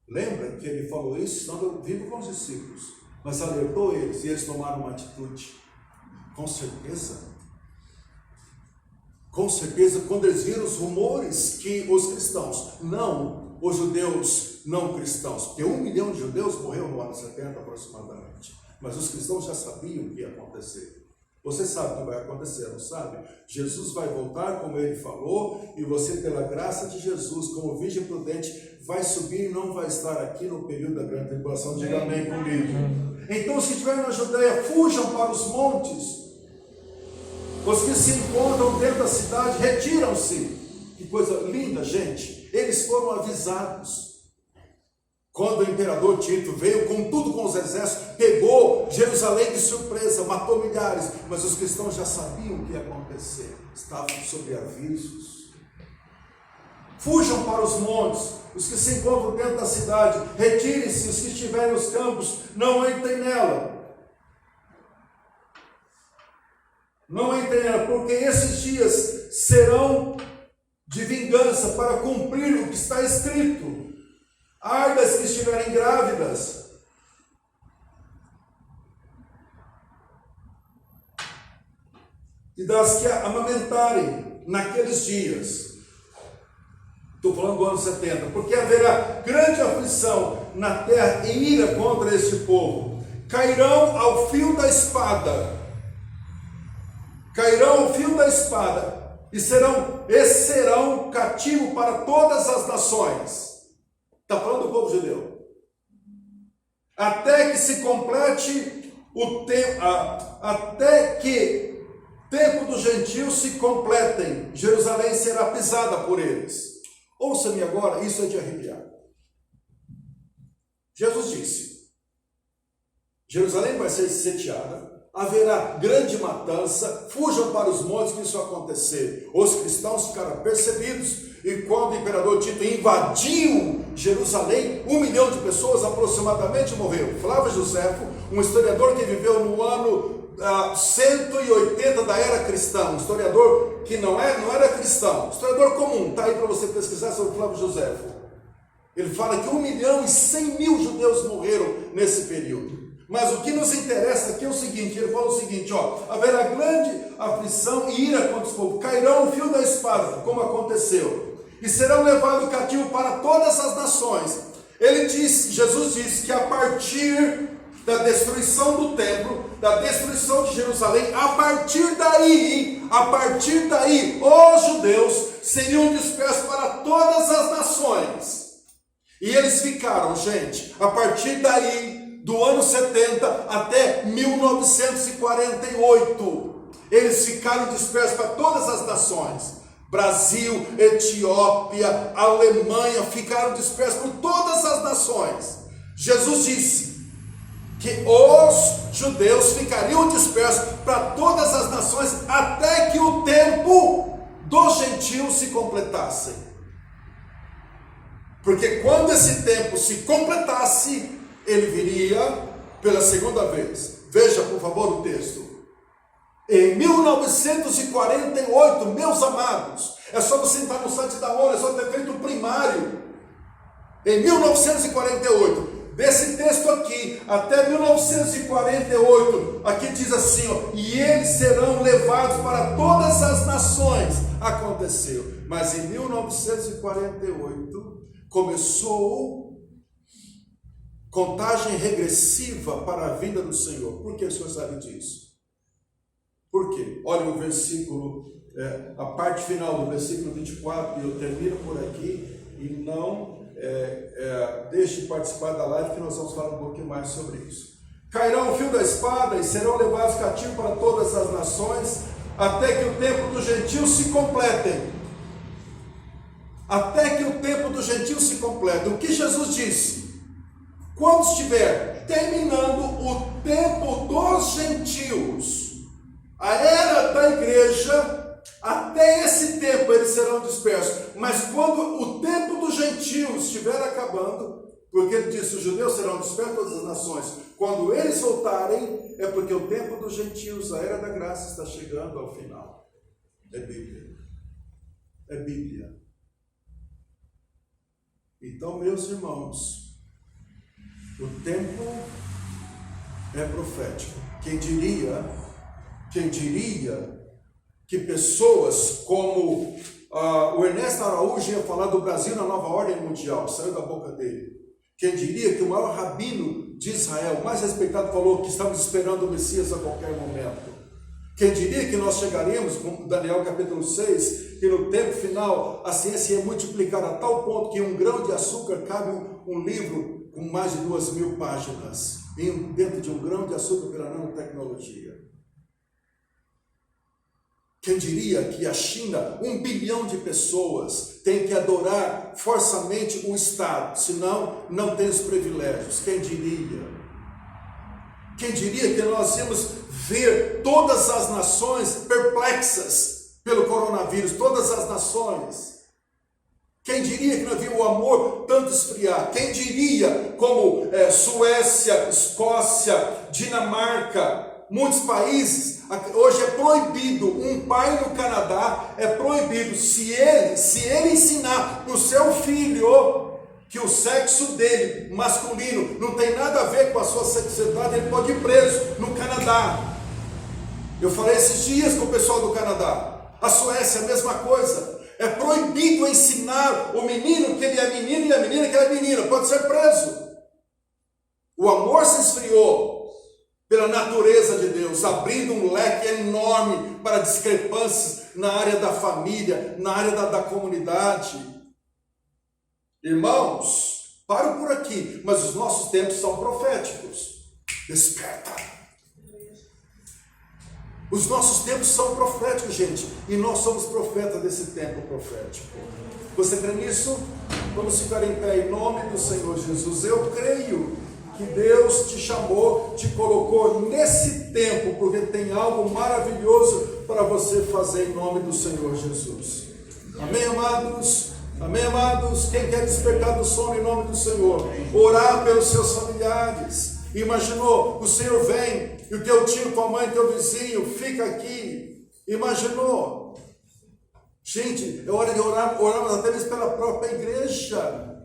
Speaker 2: Lembra que ele falou isso? Estando vivo com os discípulos, mas alertou eles e eles tomaram uma atitude. Com certeza, quando eles viram os rumores que os cristãos, não os judeus não cristãos, porque 1 milhão de judeus morreu no ano 70 aproximadamente, mas os cristãos já sabiam o que ia acontecer. Você sabe o que vai acontecer, não sabe? Jesus vai voltar, como ele falou, e você, pela graça de Jesus, como virgem prudente, vai subir e não vai estar aqui no período da grande tribulação. Diga amém comigo. Então, os que estiverem na Judeia, fujam para os montes. Os que se encontram dentro da cidade, retiram-se. Que coisa linda, gente. Eles foram avisados. Quando o imperador Tito veio com tudo, com os exércitos, pegou Jerusalém de surpresa, matou milhares, mas os cristãos já sabiam o que ia acontecer. Estavam sob avisos. Fujam para os montes, os que se encontram dentro da cidade, retirem-se, os que estiverem nos campos, não entrem nela. Não entrem nela, porque esses dias serão de vingança para cumprir o que está escrito. Ai das que estiverem grávidas, e das que amamentarem naqueles dias. Estou falando do ano 70, porque haverá grande aflição na terra e ira contra este povo. Cairão ao fio da espada. Cairão ao fio da espada e serão cativo para todas as nações. Está falando do povo judeu. Até que se complete o tempo, até que o tempo dos gentios se completem, Jerusalém será pisada por eles. Ouça-me agora, isso é de arrepiar. Jesus disse: Jerusalém vai ser sitiada, haverá grande matança, fujam para os montes que isso acontecer. Os cristãos ficaram apercebidos, e quando o imperador Tito invadiu Jerusalém, 1 milhão de pessoas aproximadamente morreu. Flávio Joséfo, um historiador que viveu no ano 180 da era cristã, um historiador que não era cristão, historiador comum, está aí para você pesquisar sobre Flávio Joséfo. Ele fala que 1.100.000 judeus morreram nesse período. Mas o que nos interessa aqui é o seguinte, ele fala o seguinte, haverá grande aflição e ira contra os povos, cairão o fio da espada, como aconteceu, e serão levados cativo para todas as nações. Jesus disse que a partir da destruição do templo, da destruição de Jerusalém, a partir daí, os judeus seriam dispersos para todas as nações. E eles ficaram, gente, a partir daí, do ano 70 até 1948, eles ficaram dispersos para todas as nações. Brasil, Etiópia, Alemanha, ficaram dispersos por todas as nações. Jesus disse que os judeus ficariam dispersos para todas as nações até que o tempo dos gentios se completasse. Porque quando esse tempo se completasse, ele viria pela segunda vez. Veja, por favor, o texto. Em 1948, meus amados, é só você entrar no site da ONU, é só ter feito o primário. Em 1948, desse texto aqui, até 1948, aqui diz assim, e eles serão levados para todas as nações. Aconteceu. Mas em 1948, começou contagem regressiva para a vinda do Senhor. Por que o senhor sabe disso? Por quê? Olha o versículo, a parte final do versículo 24, e eu termino por aqui, e não deixe de participar da live, que nós vamos falar um pouquinho mais sobre isso. Cairão o fio da espada e serão levados cativos para todas as nações, até que o tempo dos gentios se completem. Até que o tempo dos gentios se complete. O que Jesus disse? Quando estiver terminando o tempo dos gentios, a era da igreja, até esse tempo eles serão dispersos. Mas quando o tempo dos gentios estiver acabando, porque ele disse, os judeus serão dispersos todas as nações, quando eles voltarem, é porque o tempo dos gentios, a era da graça, está chegando ao final. É Bíblia. É Bíblia. Então, meus irmãos, o tempo é profético. Quem diria que pessoas como o Ernesto Araújo ia falar do Brasil na nova ordem mundial, saiu da boca dele. Quem diria que o maior rabino de Israel, mais respeitado, falou que estamos esperando o Messias a qualquer momento. Quem diria que nós chegaríamos, como Daniel capítulo 6, que no tempo final a ciência ia multiplicar a tal ponto que um grão de açúcar cabe um livro com mais de 2.000 páginas, dentro de um grão de açúcar pela nanotecnologia. Quem diria que a China, 1 bilhão de pessoas, tem que adorar forçamente o Estado, senão não tem os privilégios? Quem diria? Quem diria que nós íamos ver todas as nações perplexas pelo coronavírus, todas as nações? Quem diria que não havia o amor tanto esfriar? Quem diria como Suécia, Escócia, Dinamarca, muitos países, hoje é proibido, um pai no Canadá, é proibido, se ele ensinar para o seu filho que o sexo dele, masculino, não tem nada a ver com a sua sexualidade, ele pode ir preso no Canadá. Eu falei esses dias com o pessoal do Canadá. A Suécia, a mesma coisa. É proibido ensinar o menino que ele é menino e a menina que ela é menina, pode ser preso. O amor se esfriou pela natureza de Deus, abrindo um leque enorme para discrepâncias na área da família, na área da comunidade. Irmãos, paro por aqui, mas os nossos tempos são proféticos. Desperta! Os nossos tempos são proféticos, gente, e nós somos profetas desse tempo profético. Você crê nisso? Vamos ficar em pé em nome do Senhor Jesus. Eu creio que Deus te chamou, te colocou nesse tempo, porque tem algo maravilhoso para você fazer em nome do Senhor Jesus. Amém, amados? Amém, amados? Quem quer despertar do sono em nome do Senhor? Orar pelos seus familiares. Imaginou? O Senhor vem e o teu tio, tua mãe, teu vizinho fica aqui. Imaginou? Gente, é hora de orarmos até mesmo pela própria igreja.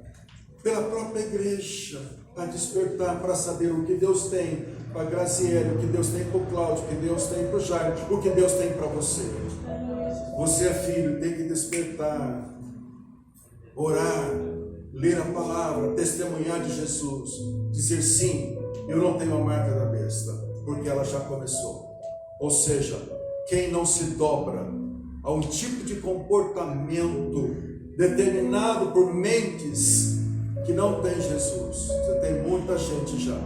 Speaker 2: Pela própria igreja. Para despertar, para saber o que Deus tem para a Graciele, o que Deus tem para o Cláudio, o que Deus tem para o Jair, o que Deus tem para você. Você é filho, tem que despertar. Orar, ler a palavra, testemunhar de Jesus, dizer sim, eu não tenho a marca da besta, porque ela já começou. Ou seja, quem não se dobra a um tipo de comportamento determinado por mentes que não tem Jesus, você tem muita gente já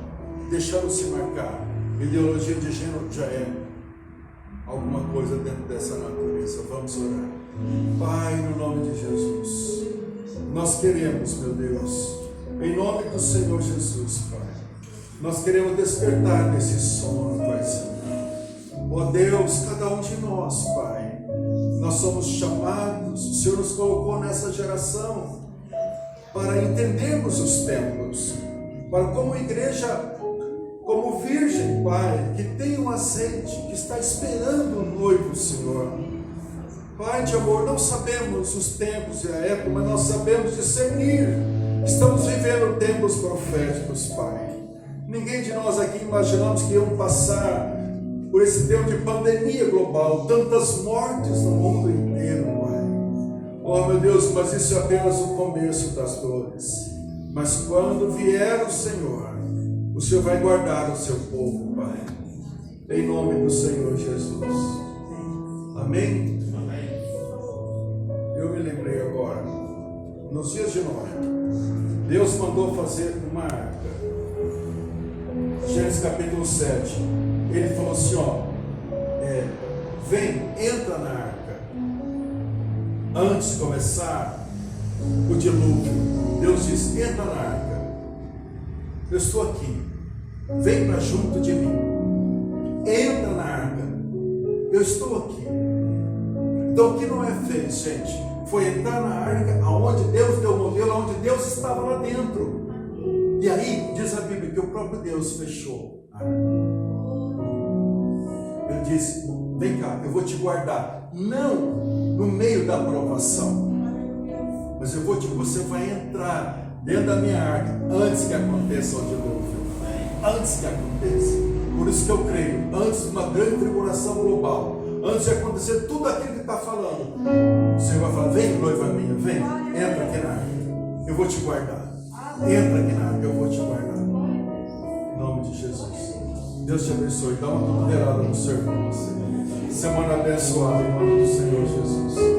Speaker 2: deixando se marcar. Ideologia de gênero já é alguma coisa dentro dessa natureza. Vamos orar. Pai, no nome de Jesus, nós queremos, meu Deus, em nome do Senhor Jesus, Pai, nós queremos despertar desse sono, Paizinho. Ó Deus, cada um de nós, Pai, nós somos chamados, o Senhor nos colocou nessa geração para entendermos os tempos, para como igreja, como virgem, Pai, que tem um azeite, que está esperando o noivo, Senhor. Pai de amor, não sabemos os tempos e a época, mas nós sabemos discernir. Estamos vivendo tempos proféticos, Pai. Ninguém de nós aqui imaginamos que iam passar por esse tempo de pandemia global, tantas mortes no mundo inteiro, Pai. Oh, meu Deus, mas isso é apenas o começo das dores. Mas quando vier o Senhor vai guardar o seu povo, Pai. Em nome do Senhor Jesus. Amém?
Speaker 5: Amém.
Speaker 2: Eu me lembrei agora, nos dias de Noé, Deus mandou fazer uma arca. Gênesis capítulo 7. Ele falou assim, vem, entra na arca. Antes de começar o dilúvio, Deus disse, entra na arca. Eu estou aqui, vem para junto de mim. Entra na arca. Eu estou aqui. Então o que Noé fez, gente, foi entrar na arca aonde Deus deu o modelo, aonde Deus estava lá dentro. E aí, diz a Bíblia que o próprio Deus fechou a arca. Ele disse, vem cá, eu vou te guardar. Não no meio da provação, mas você vai entrar dentro da minha arca antes que aconteça o dilúvio. Antes que aconteça. Por isso que eu creio, antes de uma grande tribulação global, antes de acontecer tudo aquilo que está falando, o Senhor vai falar, vem noiva minha, vem, entra aqui na arca, eu vou te guardar. Entra aqui na arca, eu vou te guardar. Em nome de Jesus. Deus te abençoe. Dá uma cotovelada no seu irmão. Semana abençoada em nome do Senhor Jesus.